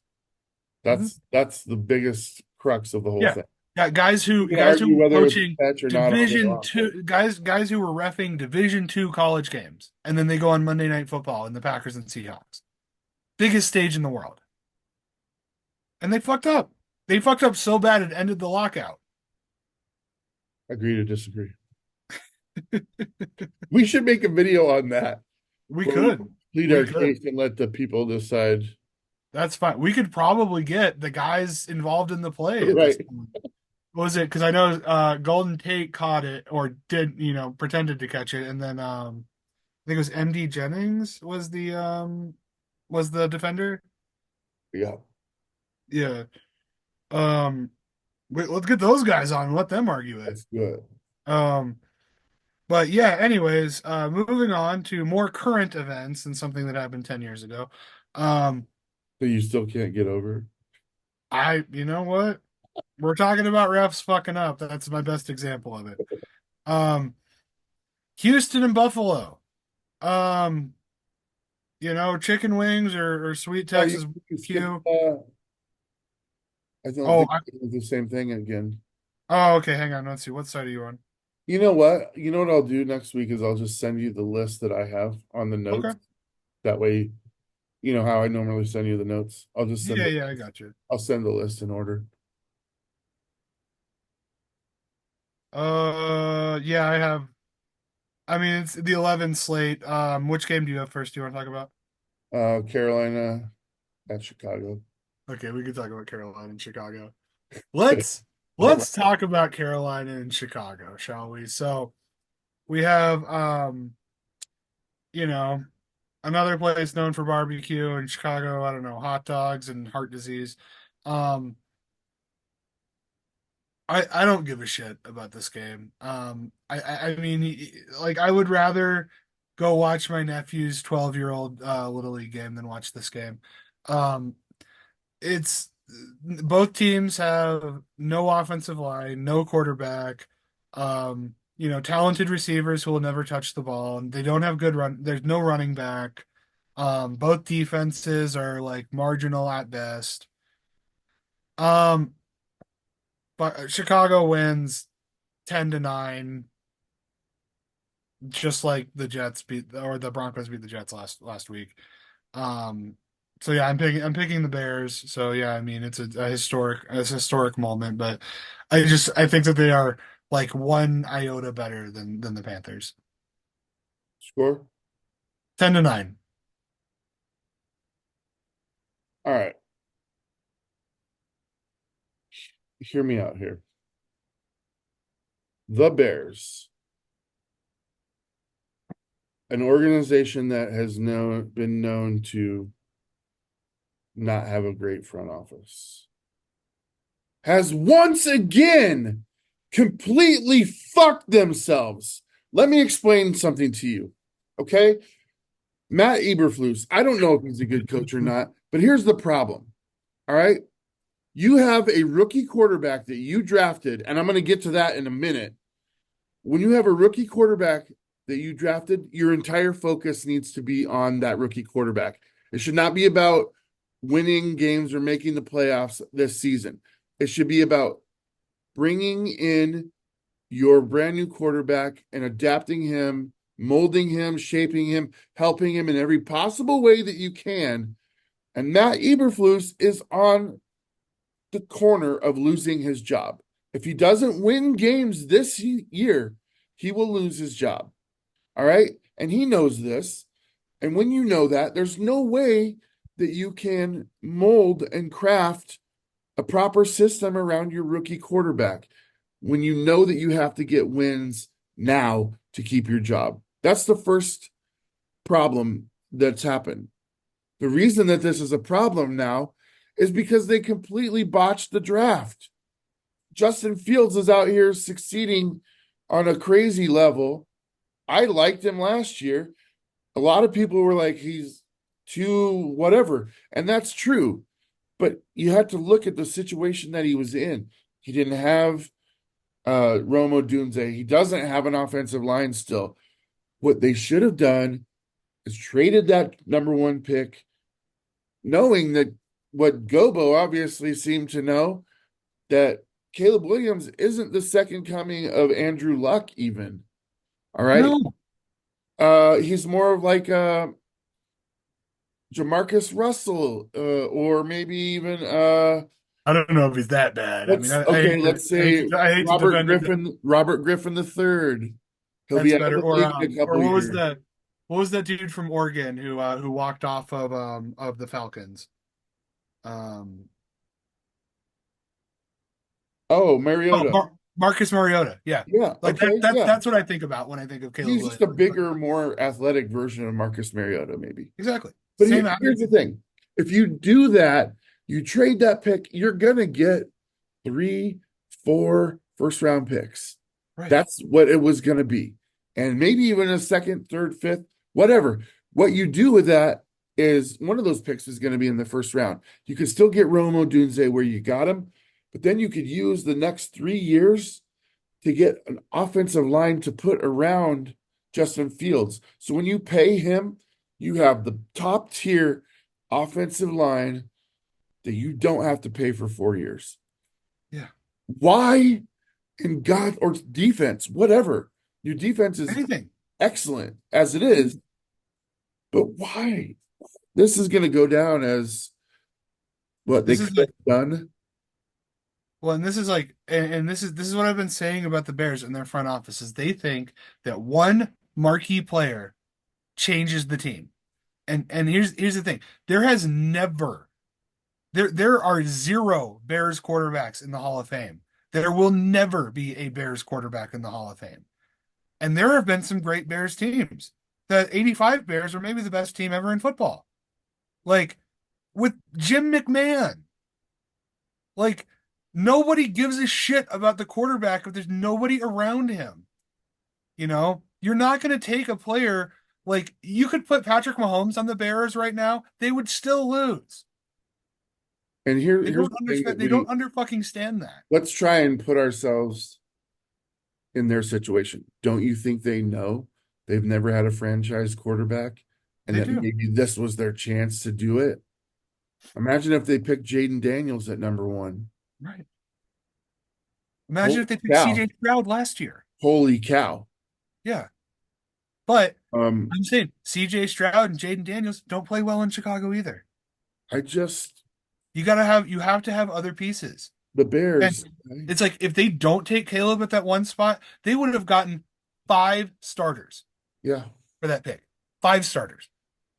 Mhm. That's the biggest crux of the whole Yeah. thing. Yeah, You can guys who argue were whether it's coaching a catch or not all day Division long, but two guys who were refing Division 2 college games, and then they go on Monday Night Football in the Packers and Seahawks, biggest stage in the world, and they fucked up. They fucked up so bad it ended the lockout. agree to disagree. We should make a video on that We where we could, plead we our could. case and let the people decide. That's fine. We could probably get the guys involved in the play at this Right. point. What was it? Because I know Golden Tate caught it or did, pretended to catch it, and then I think it was MD Jennings was the defender. Yeah. Yeah. Um, let's get those guys on and let them argue it. That's good. Um, but yeah, anyways, moving on to more current events and something that happened 10 years ago. Um, So you still can't get over. you know what? We're talking about refs fucking up. That's my best example of it. Um, Houston and Buffalo. Um, chicken wings or sweet Oh, Texas you skipped. barbecue. I don't Oh, think it's the same thing again. okay. Hang on. Let's see. What side are you on? You know what? You know what I'll do next week is I'll just send you the list that I have on the Okay. notes. That way, you know how I normally send you the notes. Yeah, yeah, I got you. I'll send the list in order. Yeah, I have. I mean, it's the 11 slate. Which game do you have first? Do you want to talk about? Carolina at Chicago. Okay, we can talk about Carolina and Chicago. All Let's right. let's talk about Carolina and Chicago, shall we? So we have you know, another place known for barbecue in Chicago, I don't know, hot dogs and heart disease. Um, I don't give a shit about this game. I mean, like I would rather go watch my nephew's 12-year-old Little League game than watch this game. Um, it's both teams have no offensive line, no quarterback, talented receivers who will never touch the ball. They don't have good run. There's no running back. Both defenses are like marginal at best. Um, but Chicago wins 10-9, just like the Jets beat or the Broncos beat the Jets last week. Um, so yeah, I'm picking the Bears. So yeah, I mean it's a historic moment, but I think that they are like one iota better than the Panthers. Score. 10-9. All right. Hear me out here. The Bears, an organization that has been known to not have a great front office, has once again completely fucked themselves. Let me explain something to you. Okay? Matt Eberflus, I don't know if he's a good coach or not, but here's the problem. All right? You have a rookie quarterback that you drafted, and I'm going to get to that in a minute. When you have a rookie quarterback that you drafted, your entire focus needs to be on that rookie quarterback. It should not be about winning games or making the playoffs this season. It should be about bringing in your brand new quarterback and adapting him, molding him, shaping him, helping him in every possible way that you can. And Matt Eberflus is on the corner of losing his job. If he doesn't win games this year, he will lose his job. All right. And he knows this. And when you know that, there's no way that you can mold and craft a proper system around your rookie quarterback when you know that you have to get wins now to keep your job. That's the first problem that's happened. The reason that this is a problem now is because they completely botched the draft. Justin Fields is out here succeeding on a crazy level. I liked him last year. A lot of people were like, he's too whatever. And that's true. But you had to look at the situation that he was in. He didn't have Rome Odunze. He doesn't have an offensive line still. What they should have done is traded that number one pick, knowing that what Gobo obviously seemed to know, that Caleb Williams isn't the second coming of Andrew Luck, even. All right. No, He's more of like Jamarcus Russell, or maybe even I don't know if he's that bad. I mean, let's I hate to, let's say I hate to defend him. Robert Griffin the third. He'll be That's out of better. the league in a Or couple what was years. that? What was that dude from Oregon who walked off of the Falcons? Um, Oh, oh, Mariota. Marcus Mariota. Yeah, Yeah, like okay, yeah. that's what I think about when I think of Caleb He's just a Williams. bigger, more athletic version of Marcus Mariota, maybe. Exactly. But Same here's the attitude. thing. If you do that, you trade that pick, you're gonna get three, four first round picks. Right. That's what it was gonna be. And maybe even a second, third, fifth, whatever. What you do with that is one of those picks is going to be in the first round. You can still get Romo Dunze where you got him, but then you could use the next 3 years to get an offensive line to put around Justin Fields. So when you pay him, you have the top tier offensive line that you don't have to pay for 4 years. Yeah. Why in God, or defense, whatever. Your defense is Anything. excellent as it is, but why? This is going to go down as what they This could is have like done. well, and this is like, and this is what I've been saying about the Bears and their front office is they think that one marquee player changes the team. And here's the thing. There are zero Bears quarterbacks in the Hall of Fame. There will never be a Bears quarterback in the Hall of Fame. And there have been some great Bears teams. The 85 Bears are maybe the best team ever in football. Like with Jim McMahon. Like nobody gives a shit about the quarterback if there's nobody around him. You know, you're not going to take a player like you could put Patrick Mahomes on the Bears right now, they would still lose. And They here's don't the thing that understand. They don't we under fucking stand that. let's try and put ourselves in their situation. Don't you think they know they've never had a franchise quarterback and They that do. maybe this was their chance to do it? Imagine if they picked Jaden Daniels at number one. Right. Imagine Holy if they picked cow. CJ Stroud last year. Holy cow. Yeah. But Um, I'm saying CJ Stroud and Jaden Daniels don't play well in Chicago either. I just You have to have other pieces. the And Bears. it's like if they don't take Caleb at that one spot, they would have gotten five starters Yeah. for that pick. Five starters.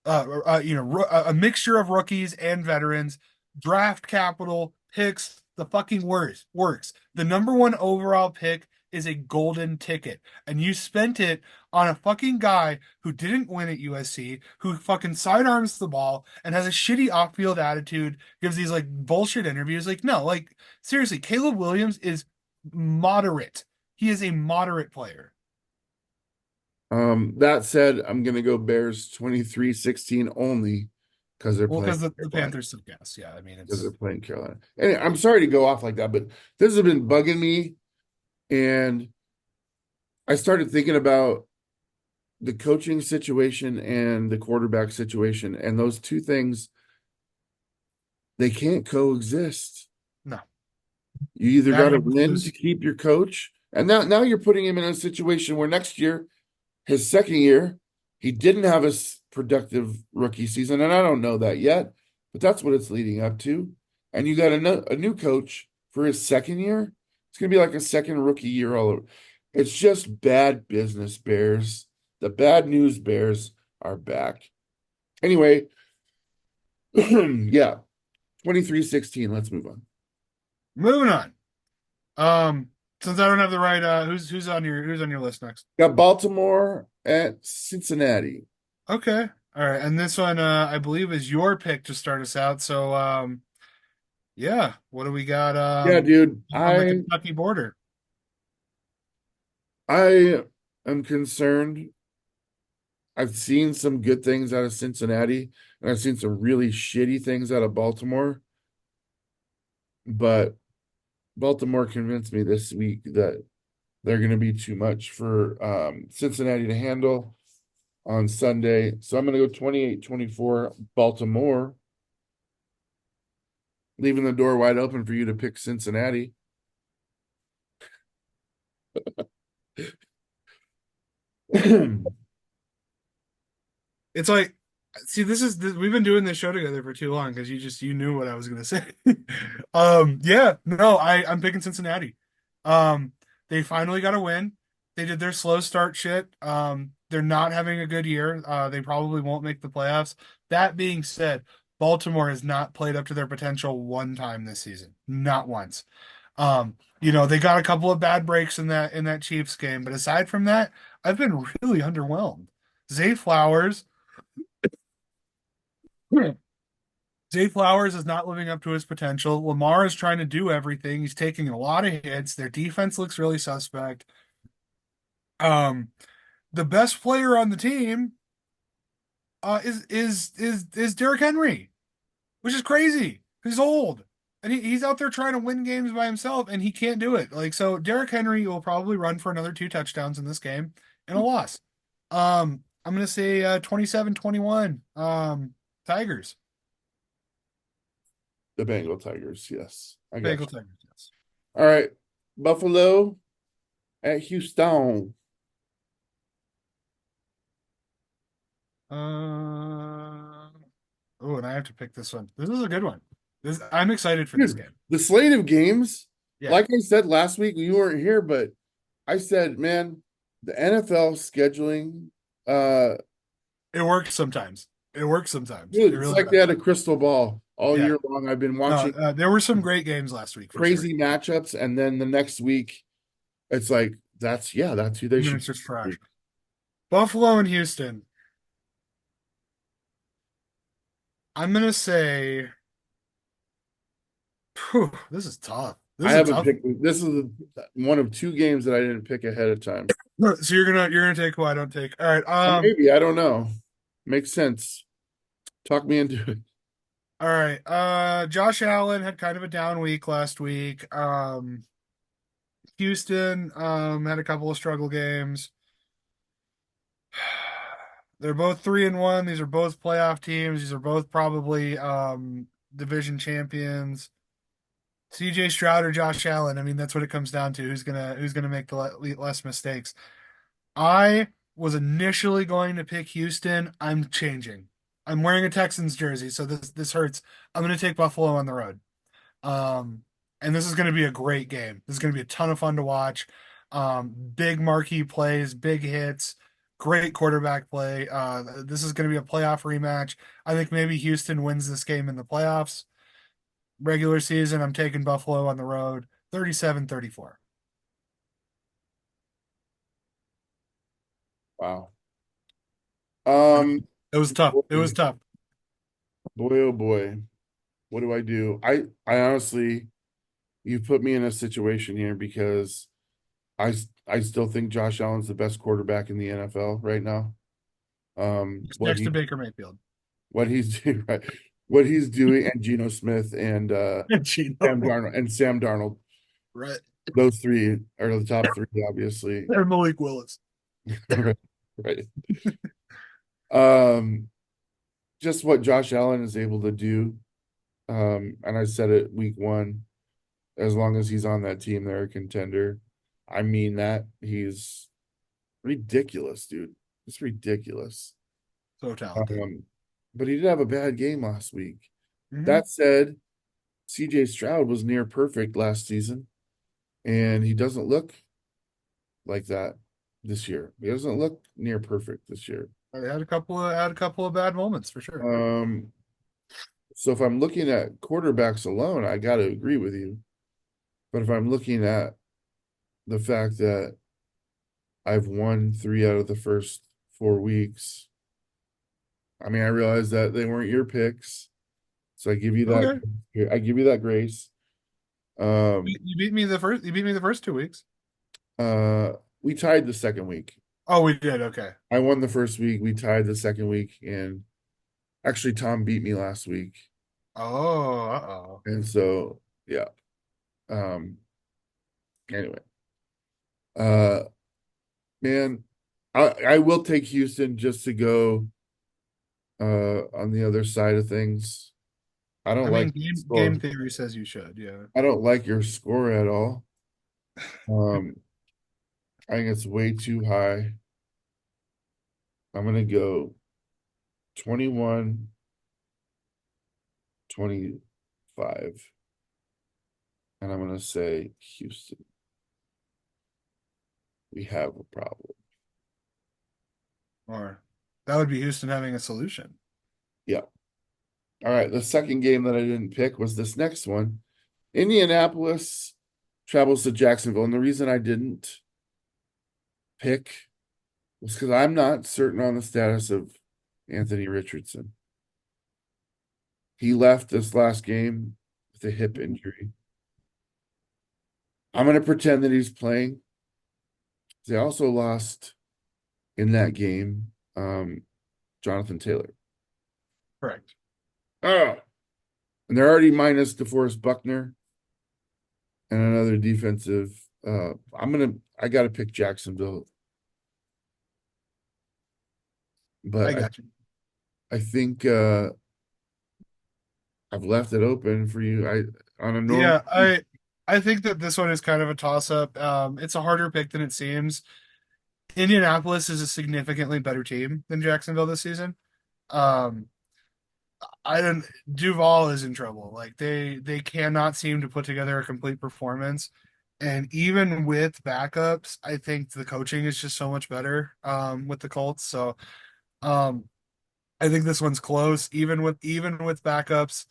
A mixture of rookies and veterans, draft capital, picks, the fucking works. The number one overall pick is a golden ticket, and you spent it on a fucking guy who didn't win at USC, who fucking sidearms the ball and has a shitty off-field attitude, gives these like bullshit interviews. Like, no, like seriously, Caleb Williams is moderate. He is a moderate player. That said, I'm gonna go Bears 23-16 only because they're Well, playing because the Carolina. Panthers suck ass. Yeah, I mean Because they're it's playing Carolina. And I'm sorry to go off like that, but this has been bugging me. And I started thinking about the coaching situation and the quarterback situation. And those two things, they can't coexist. no. You either got Bad to win to horses. keep your coach. And now you're putting him in a situation where next year, his second year, he didn't have a productive rookie season. And I don't know that yet, but that's what it's leading up to. And you got a new coach for his second year. It's going to be like a second rookie year all over. It's just bad business, Bears. The bad news Bears are back. Anyway, yeah, 23-16. Let's move on. Moving on. Since I don't have the right, who's on your list next? Got Baltimore at Cincinnati. Okay, all right, and this one, I believe, is your pick to start us out. So, yeah, what do we got? Yeah, dude. On the I Kentucky border. I am concerned. I've seen some good things out of Cincinnati, and I've seen some really shitty things out of Baltimore. But Baltimore convinced me this week that they're going to be too much for Cincinnati to handle on Sunday. So I'm going to go 28-24 Baltimore, leaving the door wide open for you to pick Cincinnati. It's like, see, we've been doing this show together for too long because you knew what I was gonna say. Yeah, no, I'm picking Cincinnati. Um, they finally got a win. They did their slow start shit. They're not having a good year. They probably won't make the playoffs. That being said, Baltimore has not played up to their potential one time this season, not once. They got a couple of bad breaks in that Chiefs game, but aside from that, I've been really underwhelmed. Zay Flowers. Zay Flowers is not living up to his potential. Lamar is trying to do everything. He's taking a lot of hits. Their defense looks really suspect. Um, the best player on the team is Derrick Henry, which is crazy. He's old. And he's out there trying to win games by himself, and he can't do it. Like, so Derrick Henry will probably run for another two touchdowns in this game and a loss. I'm gonna say 27-21. Tigers. The Bengal Tigers, yes. I got Bengal you. Tigers, yes. All right. Buffalo at Houston. Oh, and I have to pick this one. This is a good one. I'm excited for this Dude, game. the slate of games, Yeah, like I said last week, you weren't here, but I said, man, the NFL scheduling, uh, it works sometimes. It works sometimes. dude, It it's really like they does. had a crystal ball all Yeah. year long. I've been No, watching there were some great games last week for sure. crazy matchups, and then the next week, it's like that's who they And then should it's just be. trash. Buffalo and Houston. I'm gonna say, phew, this is tough. This I is a haven't tough. picked. This is one of two games that I didn't pick ahead of time. So you're gonna take who I don't take. All right. Maybe I don't know. Makes sense. Talk me into it. All right. Josh Allen had kind of a down week last week. Houston had a couple of struggle games. They're both 3-1. These are both playoff teams. These are both probably division champions. CJ Stroud or Josh Allen. I mean, that's what it comes down to. Who's gonna make the less mistakes? I was initially going to pick Houston. I'm changing. I'm wearing a Texans jersey, so this hurts. I'm gonna take Buffalo on the road. Um, and this is gonna be a great game. This is gonna be a ton of fun to watch. Big marquee plays, big hits, great quarterback play. This is gonna be a playoff rematch. I think maybe Houston wins this game in the playoffs. Regular season, I'm taking Buffalo on the road, 37-34. Wow. It Um, was tough. boy, It was tough. oh boy, what do I do? I honestly, you put me in a situation here because I still think Josh Allen's the best quarterback in the NFL right now. What Next to he Baker Mayfield. what he's doing, right, what he's doing, and Geno Smith and Sam Gino. Darnold and Sam Darnold. Right. Those three are the top three, obviously. And Malik Willis. Right. Right. Um, just what Josh Allen is able to do. And I said it week one, as long as he's on that team, they're a contender. I mean that he's ridiculous, dude. It's ridiculous. So talented. Um, but he did have a bad game last week. Hmm. That said, CJ Stroud was near perfect last season, and he doesn't look like that this year. He doesn't look near perfect this year. I had a couple of bad moments for sure. Um, so if I'm looking at quarterbacks alone, I got to agree with you. But if I'm looking at the fact that I've won 3 out of the first 4 weeks, I mean, I realize that they weren't your picks, so I give you that. Okay. I give you that grace. You beat me the first 2 weeks. Uh, we tied the second week. Oh, we did. Okay. I won the first week. We tied the second week, and actually Tom beat me last week. Oh, uh-oh. And so yeah. Um anyway. Uh man, I will take Houston just to go on the other side of things. I don't I like mean, your game score. theory says you should. Yeah. I don't like your score at all. Um I think it's way too high. I'm gonna go 21-25, and I'm gonna say Houston, we have a problem. Or that would be Houston having a solution. Yeah. All right. The second game that I didn't pick was this next one. Indianapolis travels to Jacksonville. And the reason I didn't pick was because I'm not certain on the status of Anthony Richardson. He left this last game with a hip injury. I'm going to pretend that he's playing. They also lost in that game, Jonathan Taylor. Correct. Oh, and they're already minus DeForest Buckner and another defensive. I got to pick Jacksonville, I but got you. I think I've left it open for you. On a normal. Yeah, I think that this one is kind of a toss-up. It's a harder pick than it seems. Indianapolis is a significantly better team than Jacksonville this season. Um, I don't Duval is in trouble. Like they cannot seem to put together a complete performance. And even with backups, I think the coaching is just so much better with the Colts. So um I think this one's close, even with backups,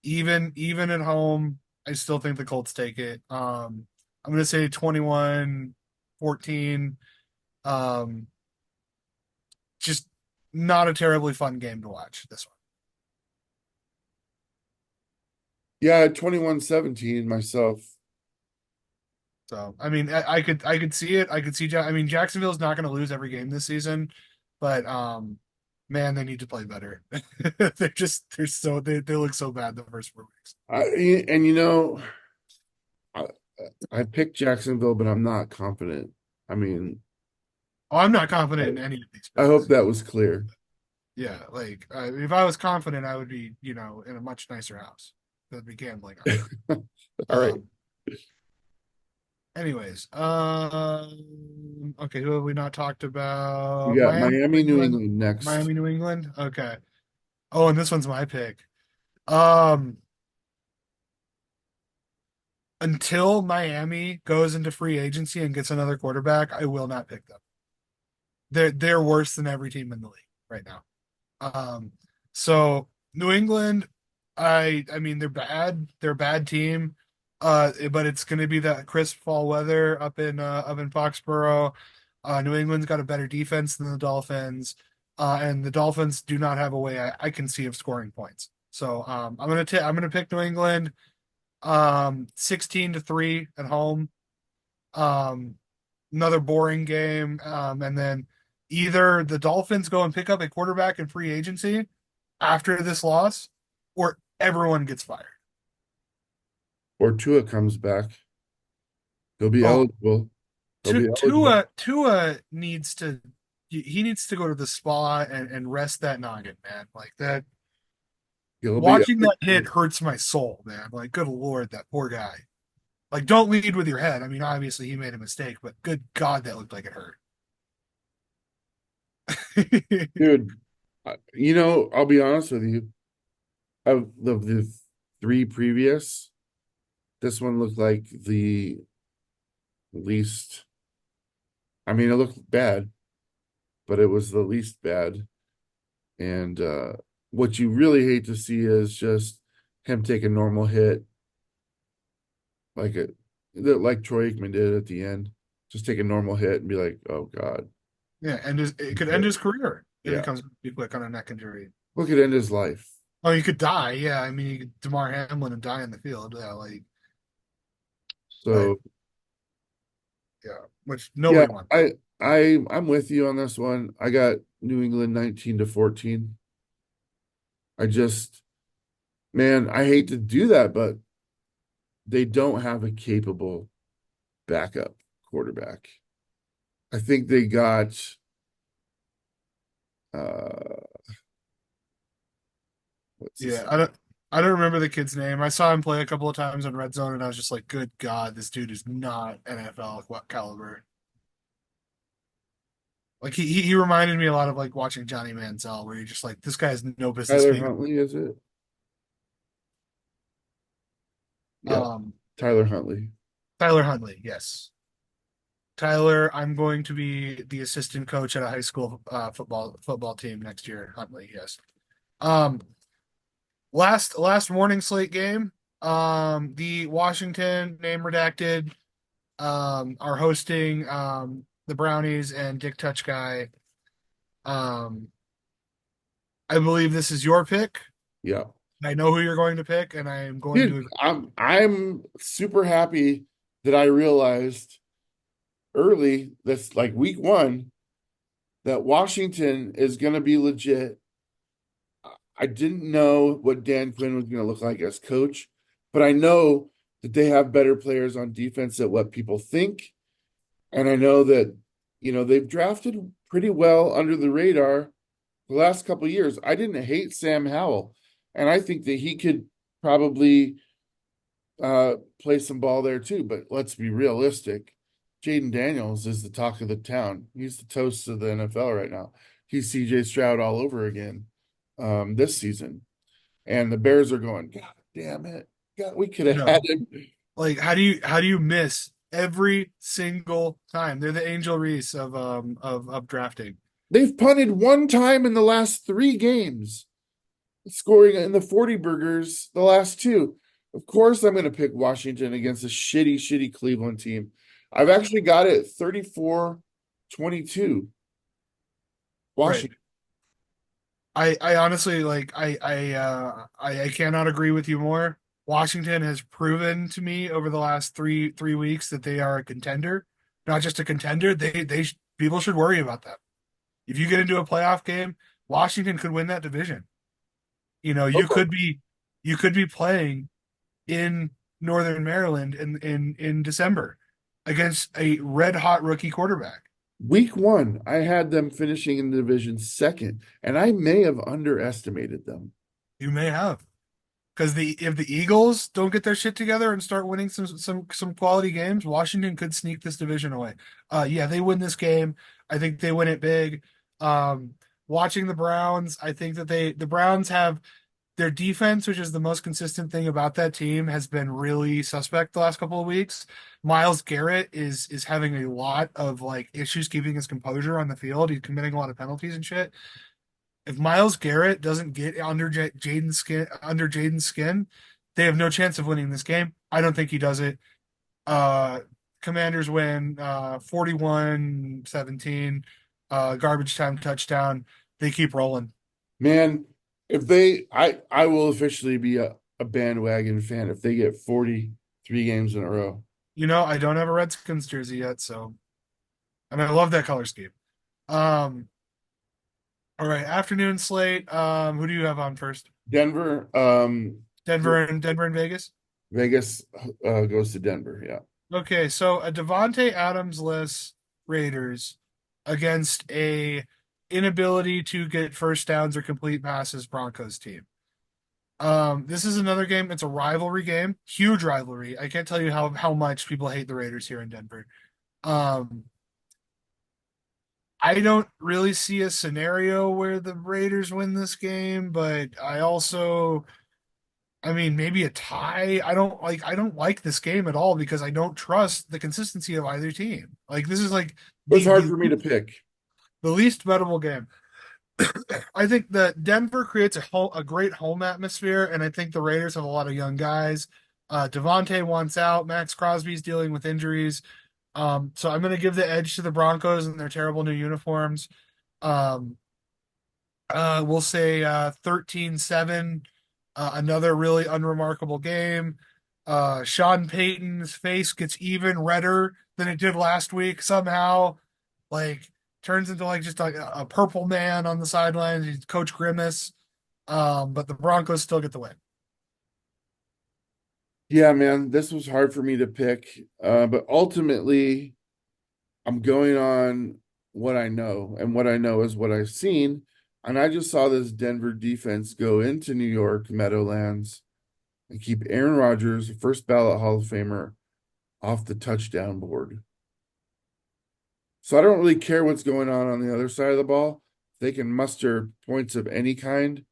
even at home, I still think the Colts take it. I'm gonna say 21-14. Um just not a terribly fun game to watch this one. Yeah, 21-17 myself. So I mean, I could see it. I could see. I mean, Jacksonville's not going to lose every game this season, but man, they need to play better. They look so bad the first 4 weeks. And I, I picked Jacksonville, but I'm not confident. I mean, Oh, I'm not confident I, in any of these I hope picks. that was clear. Yeah, like if I was confident, I would be, in a much nicer house that'd be gambling on. All right. Anyways, okay, who have we not talked We about? got Miami, New Miami, New England, England next. Miami, New England. Okay. Oh, and this one's my pick. Um, until Miami goes into free agency and gets another quarterback, I will not pick them. They're worse than every team in the league right now. Um, so New England, I mean they're bad. They're a bad team. But it's going to be that crisp fall weather up in Foxborough. New England's got a better defense than the Dolphins, and the Dolphins do not have a way I can see of scoring points. So I'm gonna pick New England. 16-3 at home. Um, Another boring game. And then either the Dolphins go and pick up a quarterback in free agency after this loss, or everyone gets fired. Or Tua comes back. He'll be Oh, eligible. He'll be eligible. Tua needs to he needs to go to the spa and rest that noggin, man. Like that He'll be watching that hit hurts my soul, man. Like, good Lord, that poor guy. Like, don't lead with your head. I mean, obviously he made a mistake, but good God, that looked like it hurt. dude. I'll be honest with you. Of the three previous, this one looked like the least. I mean, it looked bad, but it was the least bad. And what you really hate to see is just him take a normal hit, like like Troy Aikman did at the end. Just take a normal hit and be like, "Oh God." Yeah, and it could end his career if he Yeah, comes back quick on a neck injury. look at end his life. Oh, you could die. Yeah, I mean, you could Damar Hamlin and die in the field. Yeah, like, but So yeah. which Yeah, nobody wants. I'm with you on this one. I got New England 19-14. I just, man, I hate to do that, but they don't have a capable backup quarterback. I think they got uh what's Yeah, his I don't remember the kid's name. I saw him play a couple of times on Red Zone, and I was just like, "Good God, this dude is not NFL caliber." Like he reminded me a lot of like watching Johnny Manziel, where you're just like, "This guy has no business Tyler being." Huntley, is it? Yeah, Um, Tyler Huntley. Tyler Huntley, yes. Tyler, I'm going to be the assistant coach at a high school football team next year. Huntley, yes. Um, last morning slate game. The Washington name redacted are hosting the Brownies and Dick Touch Guy. Um, I believe this is your pick. Yeah. I know who you're going to pick, and I am going to Dude, agree. I'm super happy that I realized early that's like week one that Washington is gonna be legit. I didn't know what Dan Quinn was gonna look like as coach, but I know that they have better players on defense than what people think. And I know that, they've drafted pretty well under the radar the last couple of years. I didn't hate Sam Howell, and I think that he could probably play some ball there too. But let's be realistic. Jaden Daniels is the talk of the town. He's the toast of the NFL right now. He's CJ Stroud all over again this season. And the Bears are going, God damn it. God, we could I have had know. him. Like, how do you miss every single time? They're the Angel Reese of drafting. They've punted one time in the last three games, scoring in the 40 burgers the last two. Of course, I'm going to pick Washington against a shitty, shitty Cleveland team. I've actually got it 34-22. Right. Washington. I honestly like I cannot agree with you more. Washington has proven to me over the last three weeks that they are a contender, not just a contender. People should worry about them. If you get into a playoff game, Washington could win that division. You know, you could be playing in Northern Maryland in December against a red hot rookie quarterback. Week one, I had them finishing in the division second, and I may have underestimated them. You may have. Because the if the Eagles don't get their shit together and start winning some quality games, Washington could sneak this division away. Yeah, they win this game. I think they win it big. Watching the Browns, I think that the Browns have their defense, which is the most consistent thing about that team, has been really suspect the last couple of weeks. Myles Garrett is having a lot of like issues keeping his composure on the field. He's committing a lot of penalties and shit. If Myles Garrett doesn't get under Jaden's skin, they have no chance of winning this game. I don't think he does it. Uh, Commanders win 41-17, garbage time touchdown. They keep rolling. Man, I will officially be a bandwagon fan if they get 43 games in a row. You know, I don't have a Redskins jersey yet, so and I love that color scheme. Um, all right, afternoon slate. Who do you have on first? Denver, Denver and Vegas. Vegas goes to Denver. Yeah. Okay, so a Devonte Adams-less Raiders against a inability to get first downs or complete passes Broncos team. This is another game. It's a rivalry game, huge rivalry. I can't tell you how much people hate the Raiders here in Denver. Um, I don't really see a scenario where the Raiders win this game, but I mean, maybe a tie. I don't like this game at all because I don't trust the consistency of either team. Like this is like It was the hard the for me to pick. the least bettable game. I think that Denver creates a great home atmosphere, and I think the Raiders have a lot of young guys. Devontae wants out. Max Crosby's dealing with injuries. So I'm going to give the edge to the Broncos and their terrible new uniforms. Um, we'll say 13-7, another really unremarkable game. Sean Payton's face gets even redder than it did last week somehow. Like turns into like just like a purple man on the sidelines. He's Coach Grimace. But the Broncos still get the win. Yeah, man, this was hard for me to pick. But ultimately I'm going on what I know, and what I know is what I've seen. And I just saw this Denver defense go into New York Meadowlands and keep Aaron Rodgers, first ballot Hall of Famer, off the touchdown board. So I don't really care what's going on the other side of the ball. If they can muster points of any kind,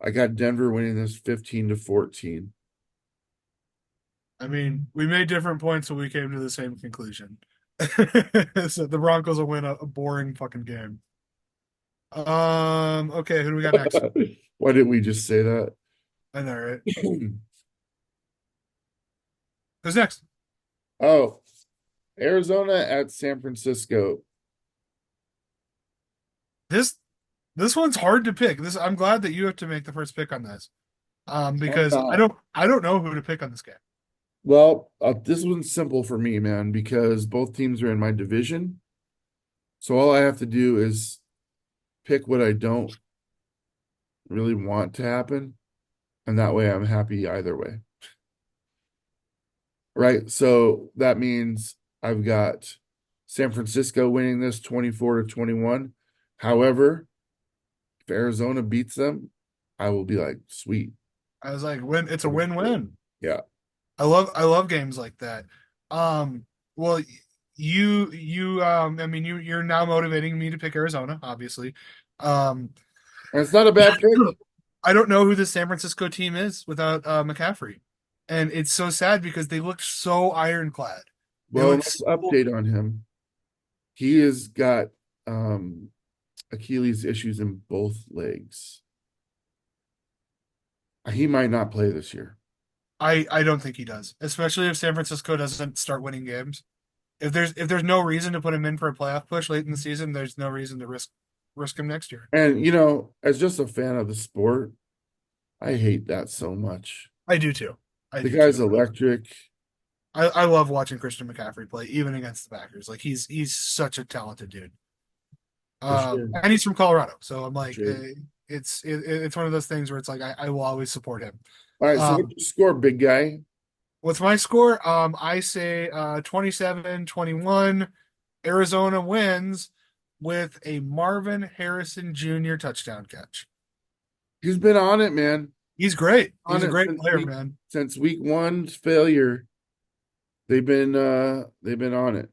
I got Denver winning this 15-14. I mean, we made different points, so we came to the same conclusion. So the Broncos will win a boring fucking game. Okay, who do we got next? Why didn't we just say that? I know, right? Who's next? Oh, Arizona at San Francisco. This this one's hard to pick. This I'm glad that you have to make the first pick on this. I'm Because not. I don't know who to pick on this game. Well, this one's simple for me, man, because both teams are in my division. So all I have to do is pick what I don't really want to happen, and that way I'm happy either way. Right? So that means I've got San Francisco winning this 24-21. However, if Arizona beats them, I will be like, sweet. I was like, win. It's a win-win. Yeah. I love games like that. Um, well, I mean, you're now motivating me to pick Arizona, obviously. Um, And it's not a bad pick. I don't know who the San Francisco team is without McCaffrey, and it's so sad because they looked so ironclad. They Well, looked let's so. update on him. He has got um Achilles issues in both legs. He might not play this year. I don't think he does, especially if San Francisco doesn't start winning games. If there's no reason to put him in for a playoff push late in the season, there's no reason to risk him next year. And as just a fan of the sport, I hate that so much. I do too. I The do guy's too. electric I love watching Christian McCaffrey play, even against the Packers. Like he's such a talented dude. for sure. And he's from Colorado, so I'm For like, sure. it's one of those things where it's like I will always support him. All right, so what's Um, your score, big guy? what's my score? I say 27-21. Arizona wins with a Marvin Harrison Jr. touchdown catch. He's been on it, man. He's great. On He's a it great player, man. since week one's failure. They've been on it.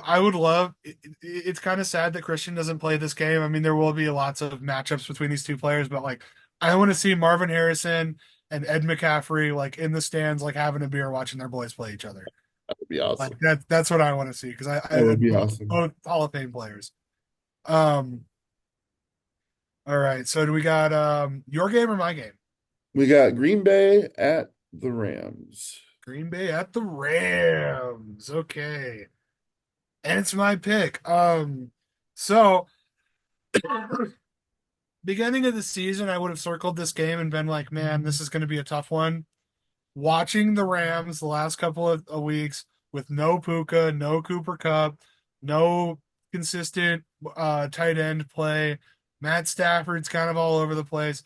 I would love it's kind of sad that Christian doesn't play this game. I mean, there will be lots of matchups between these two players, but like I want to see Marvin Harrison and Ed McCaffrey like in the stands, like having a beer watching their boys play each other. That would be Like awesome. that's what I want to see because That I would be both, awesome. both Hall of Fame players. Um, all right. So do we got your game or my game? We got Green Bay at the Rams. Green Bay at the Rams. Okay. And it's my pick. So beginning of the season, I would have circled this game and been like, man, this is going to be a tough one. Watching the Rams the last couple of weeks with no Puka, no Cooper Cup, no consistent tight end play. Matt Stafford's kind of all over the place.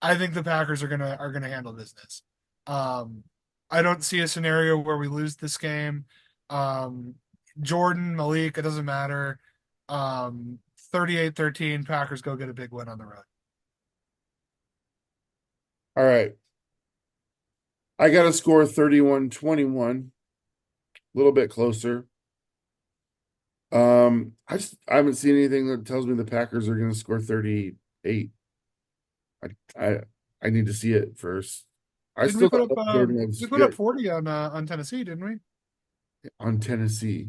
I think the Packers are gonna handle business. Um, I don't see a scenario where we lose this game. Um, Jordan, Malik, it doesn't matter. 38-13, Packers go get a big win on the road. All right. I got a score 31-21, a little bit closer. I haven't seen anything that tells me the Packers are going to score 38. I, I I need to see it first. I Didn't we still put don't up know if Jordan Love's we put up good 40 on Tennessee, didn't we? on Tennessee.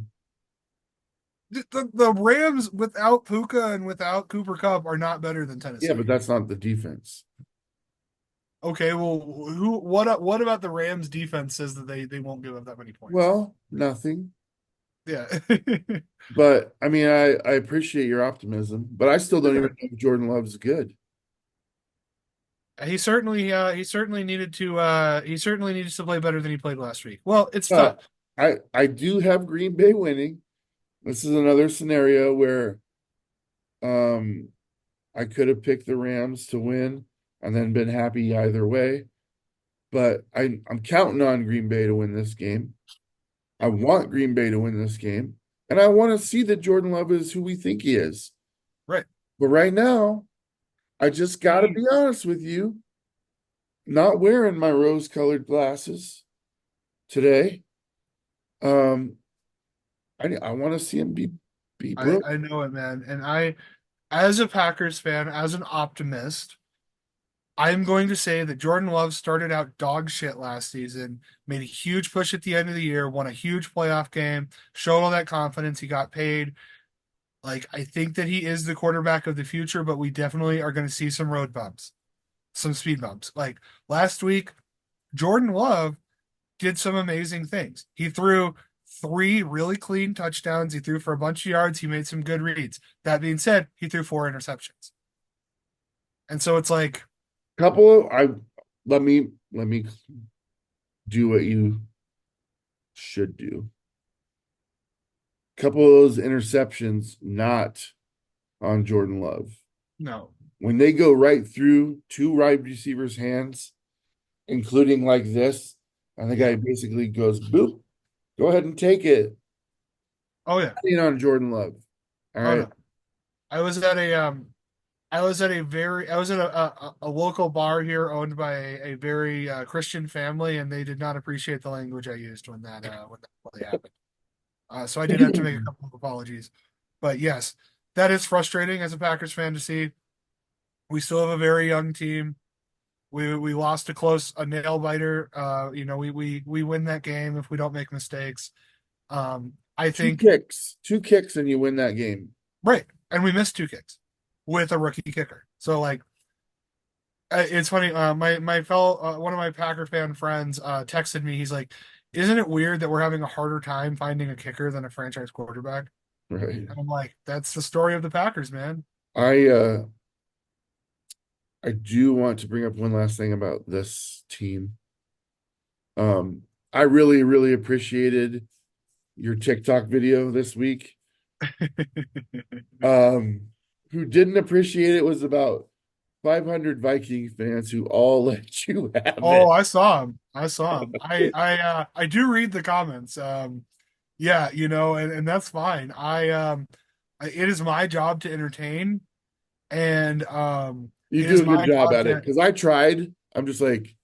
The Rams without Puka and without Cooper Cup are not better than Yeah, Tennessee. but that's not the defense. Okay, well, what about the Rams defense says that they won't give up that many points? Well, nothing. Yeah. But I mean, I appreciate your optimism, but I still don't even Sure. know if Jordan Love's good. He certainly needed to play better than he played last week. Well, it's But tough. I do have Green Bay winning. This is another scenario where um I could have picked the Rams to win and then been happy either way. But I'm counting on Green Bay to win this game. I want Green Bay to win this game. And I want to see that Jordan Love is who we think he is. Right. But right now, I just got to be honest with you, not wearing my rose-colored glasses today. Um, I want to see him be broke. I know it, man. And as a Packers fan, as an optimist, I'm going to say that Jordan Love started out dog shit last season, made a huge push at the end of the year, won a huge playoff game, showed all that confidence. He got paid. Like, I think that he is the quarterback of the future, but we definitely are going to see some road bumps, some speed bumps. Like last week, Jordan Love did some amazing things. He threw three really clean touchdowns. He threw for a bunch of yards. He made some good reads. That being said, he threw four interceptions. And so it's like, Couple, I let me do what you should do. Couple of those interceptions not on Jordan Love. no. When they go right through two wide receivers' hands, including like this, and the guy Yeah. basically goes, boop, go ahead and take it. Oh yeah. In on Jordan Love. All Oh right. no. I was at a I was at a local bar here owned by a very Christian family, and they did not appreciate the language I used when that play happened. So I did have to make a couple of apologies. But yes, that is frustrating as a Packers fan to see. We still have a very young team. We lost a nail biter. We win that game if we don't make mistakes. I think Two kicks, and you win that game. right, and we missed two kicks with a rookie kicker. So like it's funny. My fellow one of my Packer fan friends texted me. He's like, "Isn't it weird that we're having a harder time finding a kicker than a franchise quarterback?" Right. And I'm like, "That's the story of the Packers, man." I uh I do want to bring up one last thing about this team. Um, I really, really appreciated your TikTok video this week. Um, who didn't appreciate it was about 500 Viking fans who all let you have Oh, it. I saw him. I saw him. I do read the comments. Yeah, and that's fine. It is my job to entertain, and You it do is a good my job job at it to because I tried. I'm just like,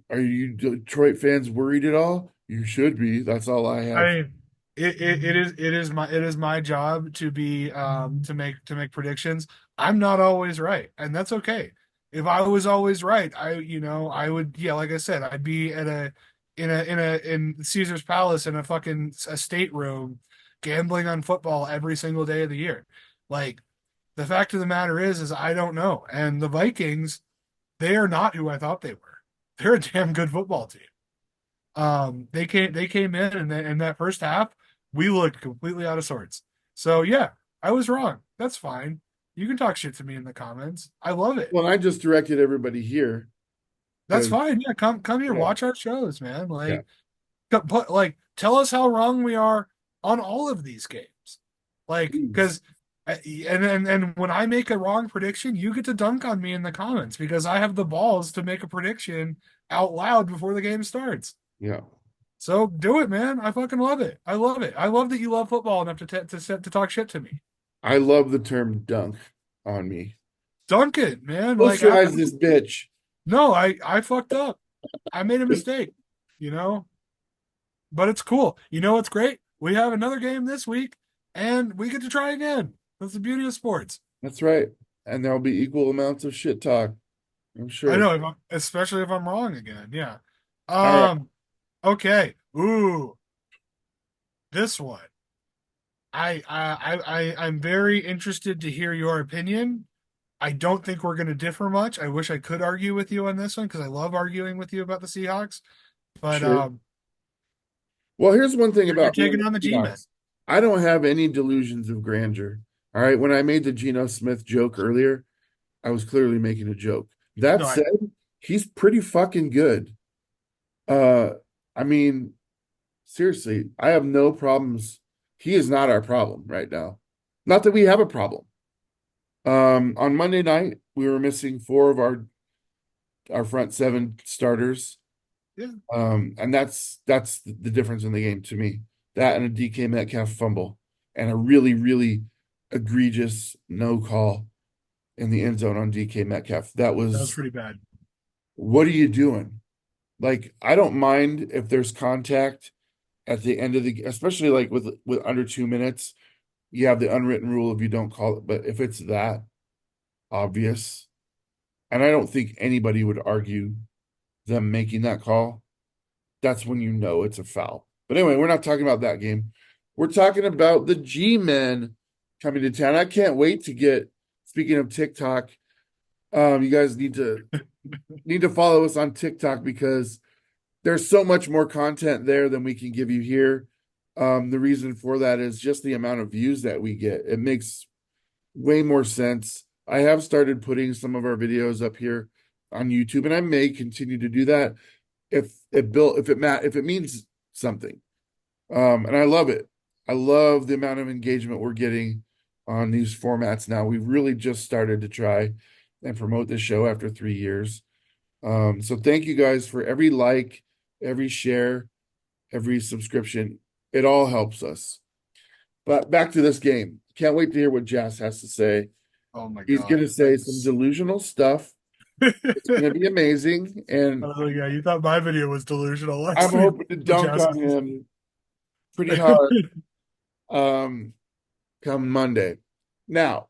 are you Detroit fans worried at all? You should be. That's all I I have. mean, it is my job to be to make predictions. I'm not always right, and that's okay. If I was always right, I would, yeah, like I said, I'd be at a in Caesar's Palace in a stateroom gambling on football every single day of the year. Like the fact of the matter is I don't know. And the Vikings, they are not who I thought they were. They're a damn good football team. They came in and in that first half, we looked completely out of sorts. So yeah, I was wrong. That's fine. You can talk shit to me in the comments. I love it. Well, I just directed everybody here That's because fine. Yeah, come here, yeah, watch our shows, man. yeah. Tell us how wrong we are on all of these games. Like, Please. because and when I make a wrong prediction, you get to dunk on me in the comments because I have the balls to make a prediction out loud before the game starts. Yeah. So do it, man. I fucking love it. I love it. I love that you love football enough to talk shit to me. I love the term dunk on me. Dunk it, man. Like Moisturize this bitch. no, I fucked up. I made a mistake, you know. But it's cool. You know what's great? We have another game this week, and we get to try again. That's the beauty of sports. That's right. And there'll be equal amounts of shit talk, I'm I sure. know, especially if I'm wrong again. Yeah. All right. Okay. Ooh, this one. I'm very interested to hear your opinion. I don't think we're going to differ much. I wish I could argue with you on this one because I love arguing with you about the Seahawks. But Sure. Well, here's one thing you're about me and taking on the the G-men. Seahawks. I don't have any delusions of grandeur. All right. When I made the Geno Smith joke earlier, I was clearly making a joke. That No, I said, he's pretty fucking good. Uh, I mean, seriously, I have no problems. He is not our problem right now. Not that we have a problem. On Monday night, we were missing four of our front seven starters. yeah, And that's the difference in the game to me. That and a DK Metcalf fumble and a really, really egregious no call in the end zone on DK Metcalf. That that was was, pretty bad. what are you doing? Like, I don't mind if there's contact at the end of the, especially like with under 2 minutes, you have the unwritten rule if you don't call it. But if it's that obvious, and I don't think anybody would argue them making that call, that's when you know it's a foul. But anyway, we're not talking about that game. We're talking about the G-Men coming to town. I can't wait to get, speaking of TikTok, you guys need to follow us on TikTok because there's so much more content there than we can give you here. The reason for that is just the amount of views that we get. It makes way more sense. I have started putting some of our videos up here on YouTube, and I may continue to do that if it means something. And I love it. I love the amount of engagement we're getting on these formats now. We've really just started to try and promote this show after 3 years. So thank you guys for every like, every share, every subscription. It all helps us. But back to this game. Can't wait to hear what Jazz has to say. Oh my He's going God, to say some that's. delusional stuff. It's going to be amazing. And Oh yeah, you thought my video was delusional. I'm Let's see hoping to what dunk Jazz on has to him pretty say. hard um, come Monday. Now,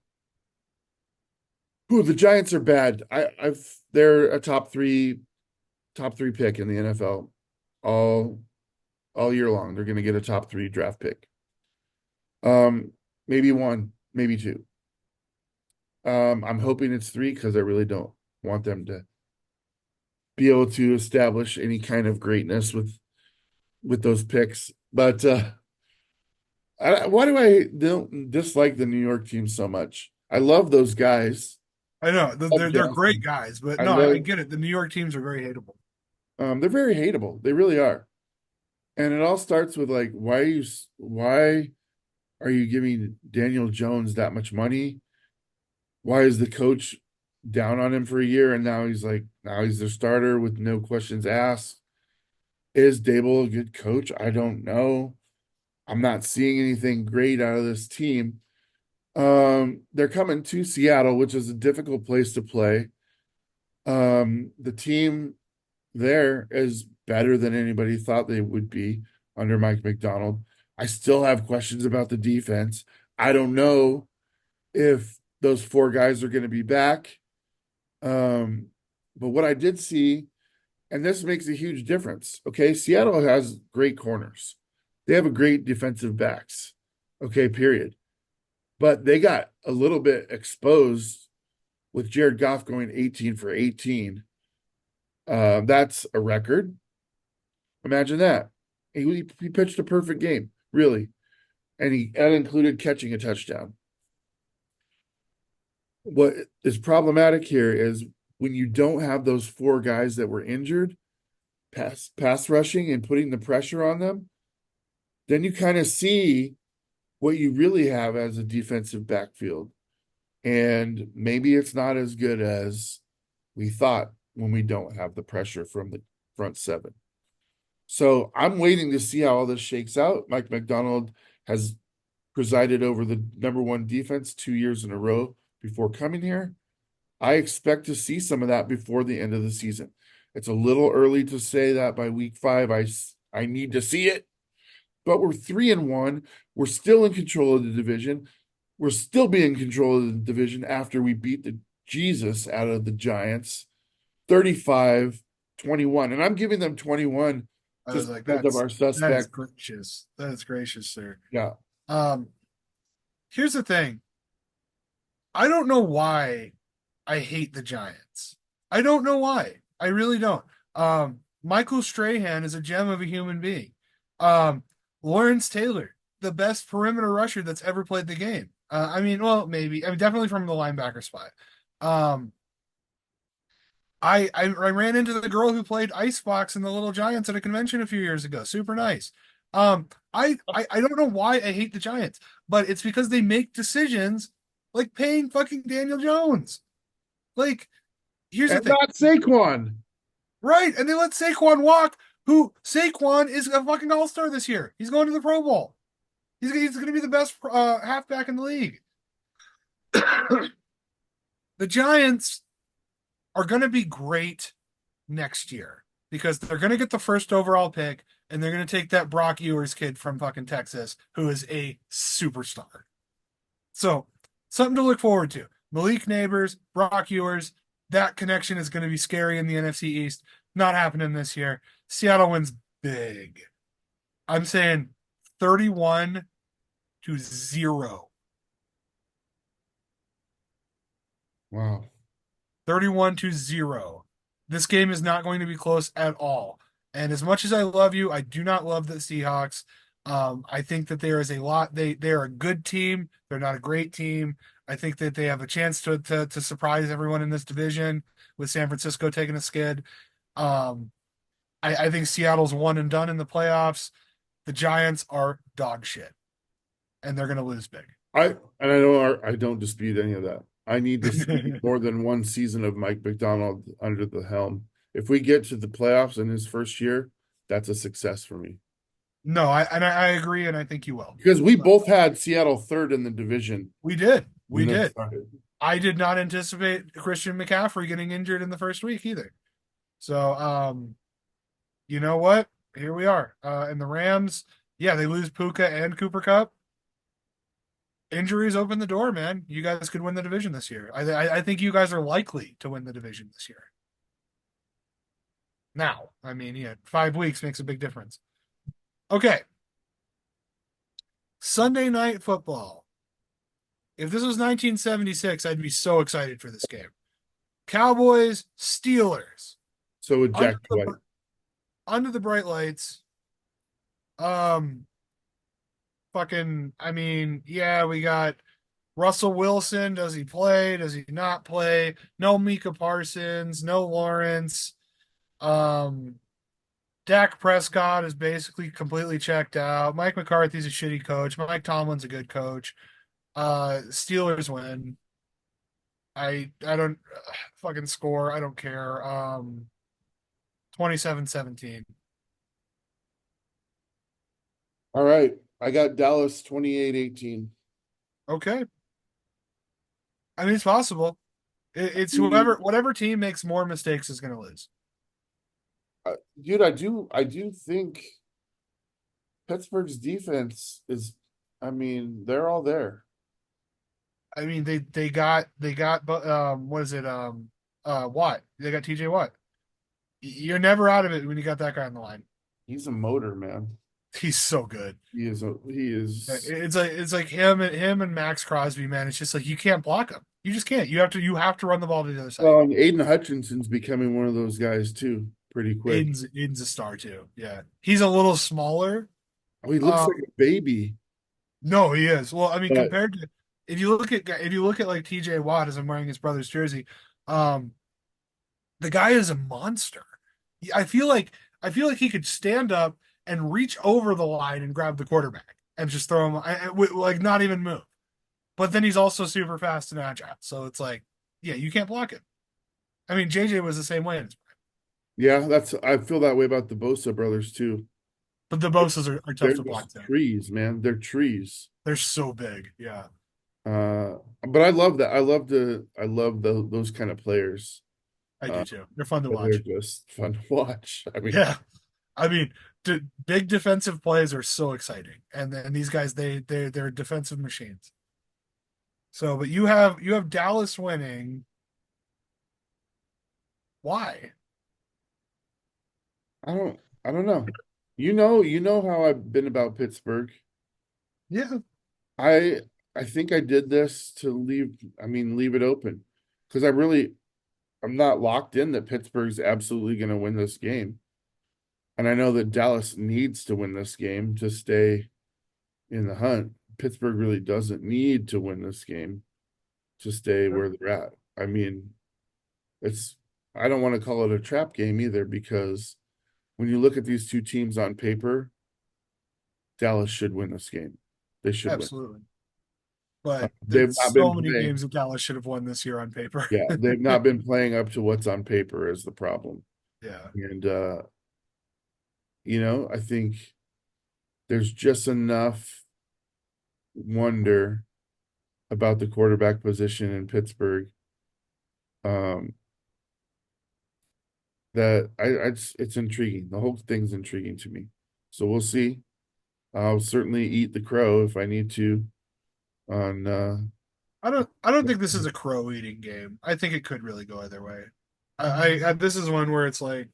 the Giants are bad. They're a top three pick in the NFL all all year long. They're going to get a top three draft pick. Maybe one, maybe two. I'm hoping it's three because I really don't want them to be able to establish any kind of greatness with those picks. But why do I don't dislike the New York team so much? I love those guys. I know Love they're great Jackson. guys, but I no, I love. get it. The New York teams are very hateable. They're very hateable. They really are. And it all starts with like, why are you giving Daniel Jones that much money? Why is the coach down on him for a year and now he's their starter with no questions asked? Is Dable a good coach? I don't know. I'm not seeing anything great out of this team. They're coming to Seattle, which is a difficult place to play. The team there is better than anybody thought they would be under Mike McDonald. I still have questions about the defense. I don't know if those four guys are going to be back. Um, but what I did see, and this makes a huge difference. Okay, Seattle has great corners. They have a great defensive backs. Okay, period. But they got a little bit exposed with Jared Goff going 18 for 18. That's a record. Imagine that. He pitched a perfect game, really. And that included catching a touchdown. What is problematic here is when you don't have those four guys that were injured, pass rushing and putting the pressure on them, then you kind of see what you really have as a defensive backfield. And maybe it's not as good as we thought when we don't have the pressure from the front seven. So I'm waiting to see how all this shakes out. Mike McDonald has presided over the number one defense 2 years in a row before coming here. I expect to see some of that before the end of the season. It's a little early to say that by week 5. I need to see it, but we're 3-1. We're still in control of the division. We're still being in control of the division after we beat the Jesus out of the Giants 35-21. And I'm giving them 21 I was just like, because of our that is suspect. gracious. That is gracious, sir. Yeah. Um, Here's the thing. I don't know why I hate the Giants. I don't know why. I really don't. Michael Strahan is a gem of a human being. Um, Lawrence Taylor, the best perimeter rusher that's ever played the game. I mean, well, maybe. I mean, definitely from the linebacker spot. Um, I ran into the girl who played Icebox in the Little Giants at a convention a few years ago. Super nice. I don't know why I hate the Giants, but it's because they make decisions like paying fucking Daniel Jones. Like, here's the And thing, not Saquon. right? And they let Saquon walk, who Saquon is a fucking all-star this year. He's going to the Pro Bowl. He's going to be the best halfback in the league. The Giants are going to be great next year because they're going to get the first overall pick and they're going to take that Brock Ewers kid from fucking Texas who is a superstar. So, something to look forward to. Malik Neighbors, Brock Ewers, that connection is going to be scary in the NFC East. Not happening this year. Seattle wins big. I'm saying 31-0. Wow. 31-0. This game is not going to be close at all. And as much as I love you, I do not love the Seahawks. I think that there is a lot. They're a good team. They're not a great team. I think that they have a chance to surprise everyone in this division with San Francisco taking a skid. Um, I think Seattle's one and done in the playoffs. The Giants are dog shit, and they're going to lose big. I don't dispute any of that. I need to see more than one season of Mike McDonald under the helm. If we get to the playoffs in his first year, that's a success for me. No, I agree, and I think you will. Because we both had Seattle third in the division We did. We when that did. started. I did not anticipate Christian McCaffrey getting injured in the first week either. So, you know what? Here we are. And the Rams, yeah, they lose Puka and Cooper Cup. Injuries open the door, man. You guys could win the division this year. I think you guys are likely to win the division this year. Now, I mean, yeah, 5 weeks makes a big difference. Okay, Sunday night football. If this was 1976, I'd be so excited for this game. Cowboys, Steelers. So with Under Jack White. the, under the bright lights. Um, fucking, I mean, yeah, we got Russell Wilson. Does he play? Does he not play? No Micah Parsons, no Lawrence. Um, Dak Prescott is basically completely checked out. Mike McCarthy's a shitty coach. Mike Tomlin's a good coach. Steelers win. I don't fucking score. I don't care. 27-17. All right. I got Dallas 28-18. Okay. I mean, it's possible. It's whatever team makes more mistakes is going to lose. Dude, I do think Pittsburgh's defense is, I mean, they're all there. I mean, they got what is it Watt. They got TJ Watt. You're never out of it when you got that guy on the line. He's a motor, man. He's so good. He is. It's like him and Max Crosby, man. It's just like you can't block him. You just can't. You have to run the ball to the other side. Well, and Aiden Hutchinson's becoming one of those guys too, pretty quick. Aiden's a star too. Yeah, he's a little smaller. Oh, he looks Um, like a baby. no, he is. Well, I mean, But compared to if you look at like TJ Watt as I'm wearing his brother's jersey, um, the guy is a monster. I feel like he could stand up and reach over the line and grab the quarterback and just throw him like not even move. But then he's also super fast and agile. So it's like, yeah, you can't block it. I mean, JJ was the same way in his prime. yeah, I feel that way about the Bosa brothers too. But the Bosas are tough They're to block just there. trees, man. They're trees. They're so big. Yeah, But I love that. I love those kind of players. I do Uh, too. They're fun to they're watch. just fun to watch. I mean, Yeah. I mean, big defensive plays are so exciting. And these guys, they're defensive machines. So, but you have Dallas winning. Why? I don't know. You know how I've been about Pittsburgh. Yeah. I I think I did this to leave it open because I'm not locked in that Pittsburgh's absolutely going to win this game. And I know that Dallas needs to win this game to stay in the hunt. Pittsburgh really doesn't need to win this game to stay where they're at. I mean, it's I don't want to call it a trap game either because when you look at these two teams on paper, Dallas should win this game. They should win. Absolutely. But They've there's not been so many playing. games that Dallas should have won this year on paper. Yeah, they've not been playing up to what's on paper is the problem. Yeah. And I think there's just enough wonder about the quarterback position in Pittsburgh um that it's intriguing. The whole thing's intriguing to me. So we'll see. I'll certainly eat the crow if I need to on I don't think this is a crow eating game. I think it could really go either way. I this is one where it's like,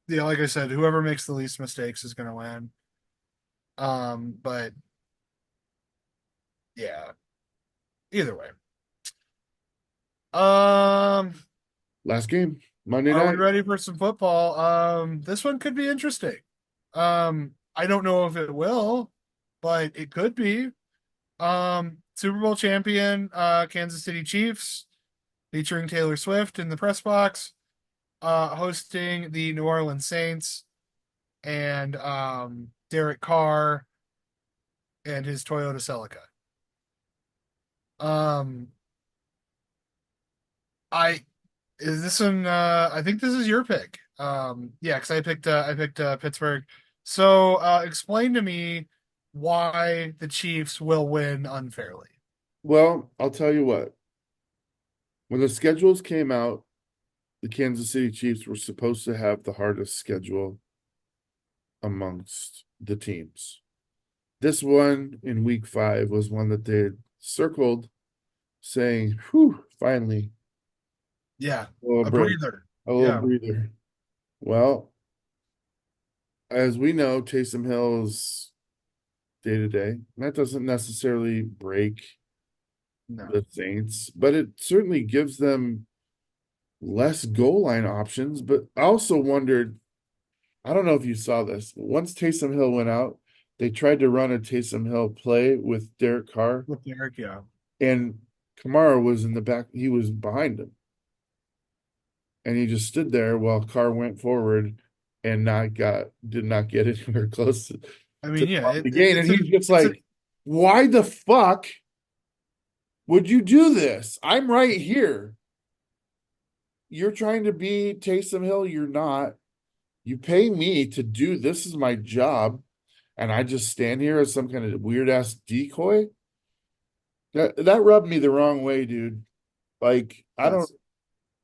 yeah, like I said, whoever makes the least mistakes is gonna win. But yeah, either way. Um, last game, Monday are we night. ready for some football? This one could be interesting. I don't know if it will, but it could be. Super Bowl champion, Kansas City Chiefs, featuring Taylor Swift in the press box, hosting the New Orleans Saints and Derek Carr and his Toyota Celica. Um, I is this one? I think this is your pick. Yeah, because I picked Pittsburgh. So, explain to me why the Chiefs will win unfairly. Well, I'll tell you what. When the schedules came out, the Kansas City Chiefs were supposed to have the hardest schedule amongst the teams. This one in week 5 was one that they had circled saying, whew, finally, Yeah, a little a break, breather. a little Yeah, breather. Well, as we know, Taysom Hill is day to day. That doesn't necessarily break no, the Saints, but it certainly gives them less goal line options. But I also wondered, I don't know if you saw this. Once Taysom Hill went out, they tried to run a Taysom Hill play with Derek Carr, with Derek, yeah. and Kamara was in the back. He was behind him, and he just stood there while Carr went forward and not got did not get anywhere close I to mean, yeah, the gain. And it's a he's just it's a like, "Why the fuck would you do this? I'm right here. You're trying to be Taysom Hill. You're not. You pay me to do this is my job, and I just stand here as some kind of weird ass decoy. That rubbed me the wrong way, dude. Like yes.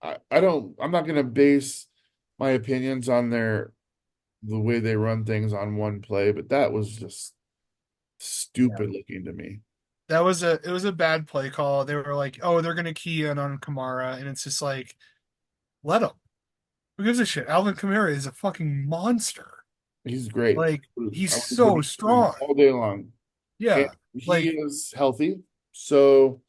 I'm not gonna base my opinions on the way they run things on one play, but that was just Yeah. stupid looking to me. It was a bad play call. They were like, oh, they're gonna key in on Kamara, and it's just like, let them. Who gives a shit? Alvin Kamara is a fucking monster. He's great. Like, he's I would so believe him strong. all day long. And Yeah. he Like is healthy. So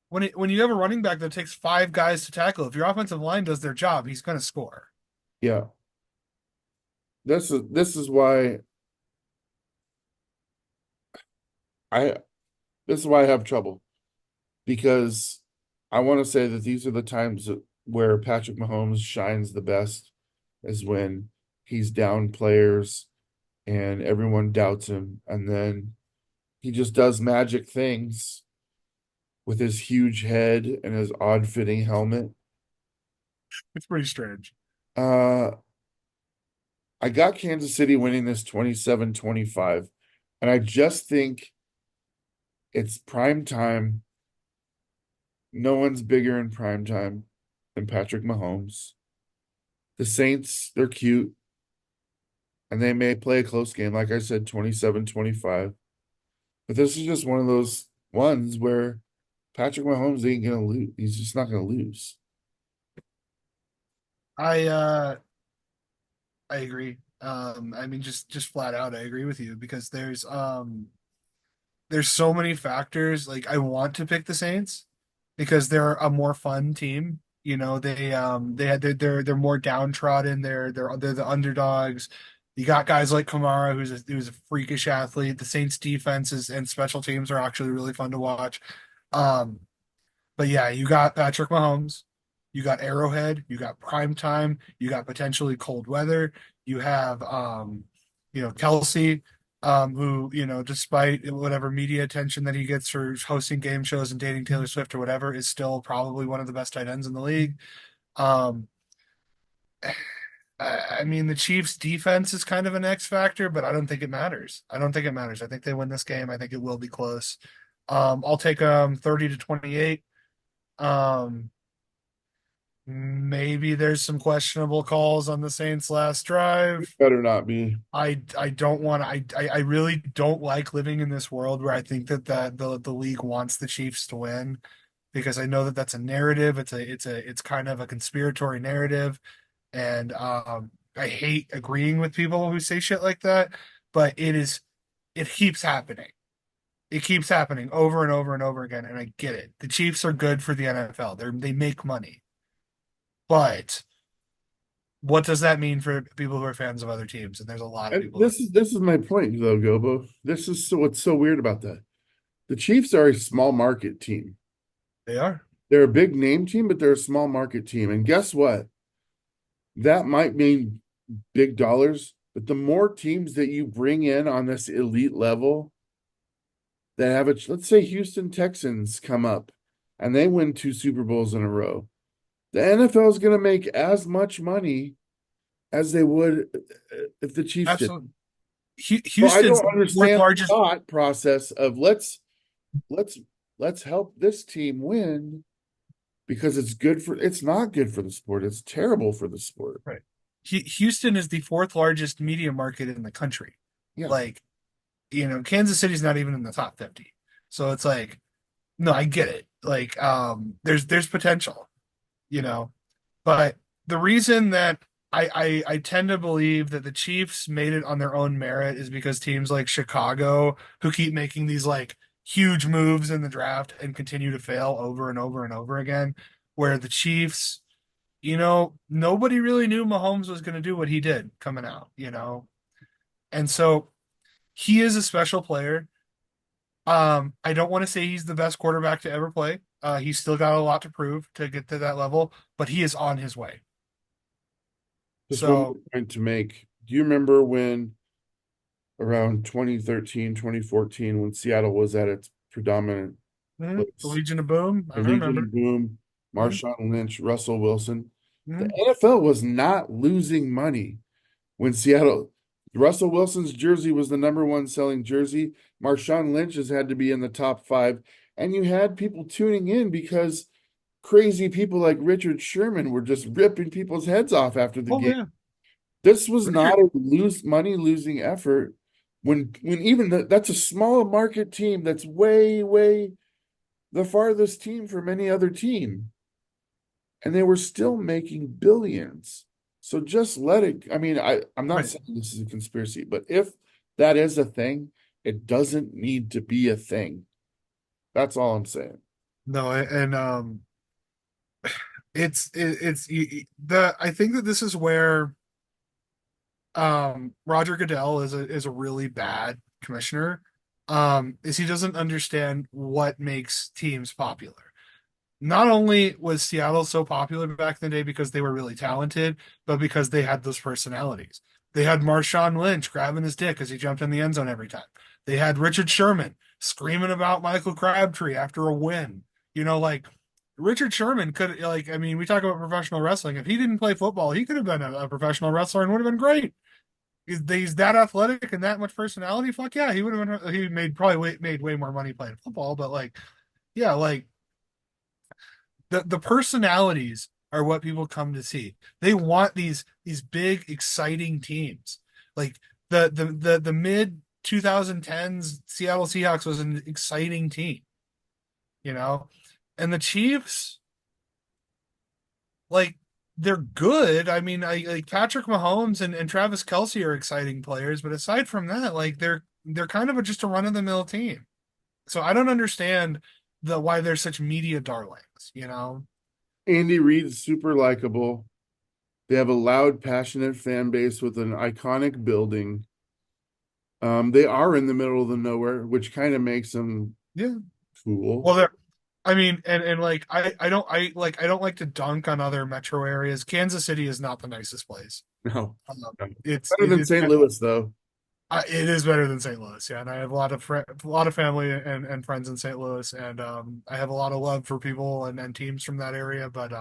when you have a running back that takes five guys to tackle, if your offensive line does their job, he's gonna score. yeah, this is why I this is why I have trouble because I want to say that these are the times where Patrick Mahomes shines the best is when he's down players and everyone doubts him, and then he just does magic things with his huge head and his odd fitting helmet. It's pretty strange. Uh, I got Kansas City winning this 27-25, and I just think it's prime time. No one's bigger in prime time than Patrick Mahomes. The Saints, they're cute, and they may play a close game, like I said, 27-25. But this is just one of those ones where Patrick Mahomes ain't gonna lose. He's just not gonna lose. I I agree. I mean just flat out I agree with you because there's so many factors. Like I want to pick the Saints because they're a more fun team. You know, they had they're more downtrodden. They're the underdogs. You got guys like Kamara, who's a freakish athlete. The Saints defenses and special teams are actually really fun to watch. Um, but yeah, you got Patrick Mahomes. You got Arrowhead, you got prime time, you got potentially cold weather, you have Kelsey, who, despite whatever media attention that he gets for hosting game shows and dating Taylor Swift or whatever, is still probably one of the best tight ends in the league. Um, I mean, the Chiefs' defense is kind of an X factor, but I don't think it matters. I don't think it matters. I think they win this game. I think it will be close. I'll take 30-28. Um, Maybe there's some questionable calls on the Saints' last drive. Better not be. I don't want I really don't like living in this world where I think that the league wants the Chiefs to win, because I know that that's a narrative. It's kind of a conspiratory narrative, and I hate agreeing with people who say shit like that, but it keeps happening. It keeps happening over and over and over again, and I get it. The Chiefs are good for the NFL. They make money. But what does that mean for people who are fans of other teams? And there's a lot of And people that this is my point though, Gobo. This is what's so weird about that. The Chiefs are a small market team. they are. They're a big name team, but they're a small market team. And guess what? That might mean big dollars, but the more teams that you bring in on this elite level that have it, let's say Houston Texans come up and they win 2 Super Bowls in a row. The NFL is going to make as much money as they would if the Chiefs did. Absolutely. So I Houston's don't the fourth understand the largest. thought process of let's let's help this team win because it's not good for the sport. It's terrible for the sport. Right. Houston is the fourth largest media market in the country. Yeah. Like, Kansas City's not even in the top 50. So it's like, no, I get it. Like, there's potential, you know. But the reason that I tend to believe that the Chiefs made it on their own merit is because teams like Chicago, who keep making these like huge moves in the draft and continue to fail over and over and over again, where the Chiefs, nobody really knew Mahomes was going to do what he did coming out. And so he is a special player. I don't want to say he's the best quarterback to ever play. He's still got a lot to prove to get to that level, but he is on his way. Just one more So, point to make. Do you remember when around 2013, 2014, when Seattle was at its predominant the place? Legion of Boom, I The Legion remember. of Boom, Mhm, Marshawn Lynch, Russell Wilson. The mhm. NFL was not losing money when Russell Wilson's jersey was the number one selling jersey. Marshawn Lynch has had to be in the top five. And you had people tuning in because crazy people like Richard Sherman were just ripping people's heads off after the Oh game. yeah, This was not Richard. a money losing effort. When even that's a small market team that's way the farthest team from any other team, and they were still making billions. So just let it. I mean, I'm not Right. saying this is a conspiracy, but if that is a thing, it doesn't need to be a thing. That's all I'm saying. No, and the I think that this is where Roger Goodell is a really bad commissioner. Is he doesn't understand what makes teams popular. Not only was Seattle so popular back in the day because they were really talented, but because they had those personalities. They had Marshawn Lynch grabbing his dick as he jumped in the end zone every time. They had Richard Sherman screaming about Michael Crabtree after a win. Like Richard Sherman could, like, I mean, we talk about professional wrestling. If he didn't play football, he could have been a professional wrestler and would have been great. He's that athletic and that much personality. Fuck yeah, he would have been. He made way more money playing football, but like, yeah, like the personalities are what people come to see. They want these big, exciting teams. Like the mid 2010s Seattle Seahawks was an exciting team, you know, and the Chiefs, like, they're good. I mean, I like Patrick Mahomes and Travis Kelce are exciting players, but aside from that, like they're kind of just a run of the mill team. So I don't understand the why they're such media darlings. Andy Reid's super likable. They have a loud, passionate fan base with an iconic building. They are in the middle of the nowhere, which kind of makes them Yeah. cool. Well, I mean, and like I don't like to dunk on other metro areas. Kansas City is not the nicest place. No, Um, no. Better than it's St. Louis, though. it is better than St. Louis, yeah. And I have a lot of family and friends in St. Louis, and I have a lot of love for people and teams from that area. But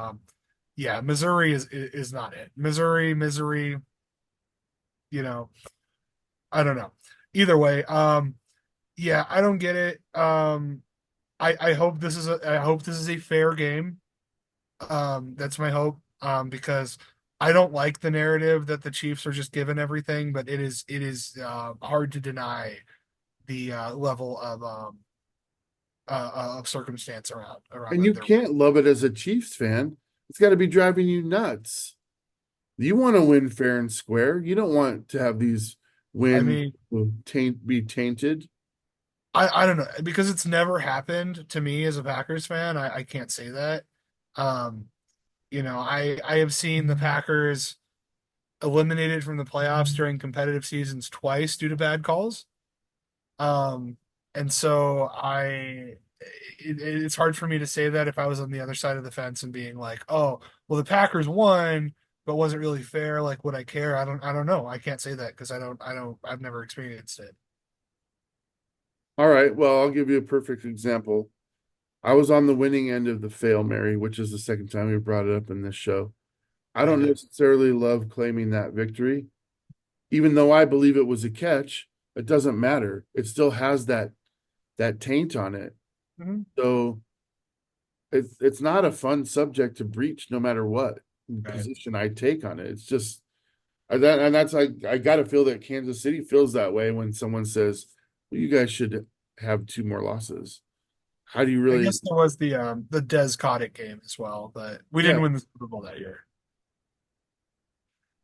yeah, Missouri is not it. Missouri, you know, I don't know. Either way, yeah, I don't get it. I hope I hope this is a fair game. That's my hope. Because I don't like the narrative that the Chiefs are just given everything, but it is hard to deny the level of circumstance around And you their. can't love it as a Chiefs fan. It's got to be driving you nuts. You want to win fair and square. You don't want to have these I wins mean, be tainted. I don't know because it's never happened to me as a Packers fan. I can't say that. Um, I have seen the Packers eliminated from the playoffs during competitive seasons twice due to bad calls. Um, and so it's hard for me to say that if I was on the other side of the fence and being like, oh, well, the Packers won, but wasn't really fair. Like, would I care? I don't know. I can't say that because I've never experienced it. All right. Well, I'll give you a perfect example. I was on the winning end of the fail Mary, which is the second time we brought it up in this show. I I don't did. necessarily love claiming that victory, even though I believe it was a catch. It doesn't matter. It still has that taint on it. Mhm. So it's not a fun subject to breach, no matter what Right. position I take on it. It's just and that's I got to feel that Kansas City feels that way when someone says, "Well, you guys should have two more losses." How do you I really? guess there was the Des Cottick game as well, but we didn't Yeah. win the Super Bowl that year.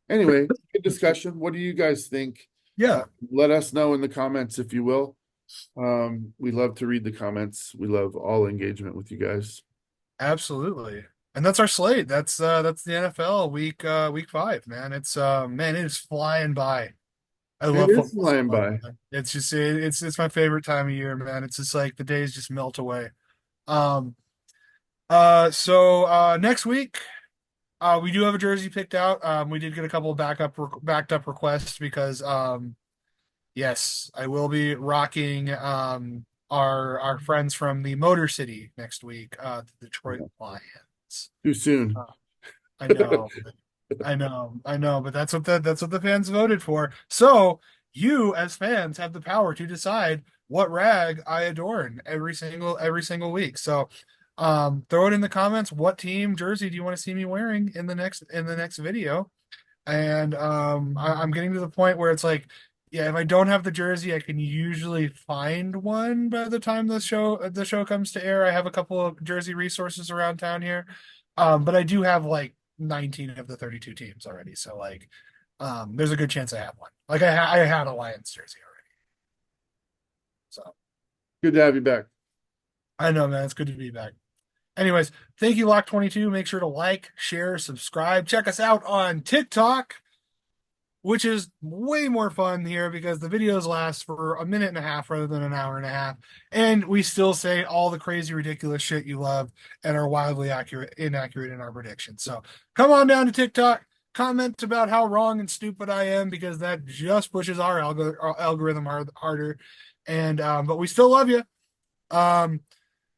Anyway, good discussion. What do you guys think? Yeah, Let us know in the comments if you will. We love to read the comments. We love all engagement with you guys. absolutely. And that's our slate. That's the NFL week 5, man. Man, it is flying by. I It love is football so flying much, by. man. It's my favorite time of year, man. It's just like the days just melt away. Um Next week, we do have a jersey picked out. We did get a couple of backed up requests because yes, I will be rocking our friends from the Motor City next week, the Detroit Lions. Too soon. Uh, I know. I know, but that's what the fans voted for. So you, as fans, have the power to decide what rag I adorn every single week. So, throw it in the comments. What team jersey do you want to see me wearing in the next video? And I'm getting to the point where it's like, yeah, if I don't have the jersey, I can usually find one by the time the show comes to air. I have a couple of jersey resources around town here, but I do have like 19 of the 32 teams already. So like, there's a good chance I have one. Like I had a Lions jersey already. So Good to have you back. I know, man. It's good to be back. Anyways, thank you, Lock22. Make sure to like, share, subscribe. Check us out on TikTok, which is way more fun here because the videos last for a minute and a half rather than an hour and a half. And we still say all the crazy, ridiculous shit you love and are wildly inaccurate in our predictions. So come on down to TikTok, comment about how wrong and stupid I am because that just pushes our algorithm harder. And, but we still love you. Um,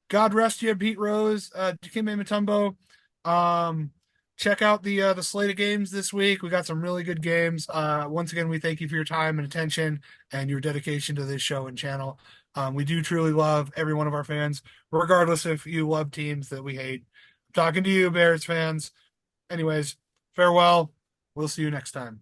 God rest you, Pete Rose, Dikembe Mutombo. Um, Check out the slate of games this week. We got some really good games. Once again, we thank you for your time and attention and your dedication to this show and channel. We do truly love every one of our fans, regardless if you love teams that we hate. I'm talking to you, Bears fans. Anyways, farewell. We'll see you next time.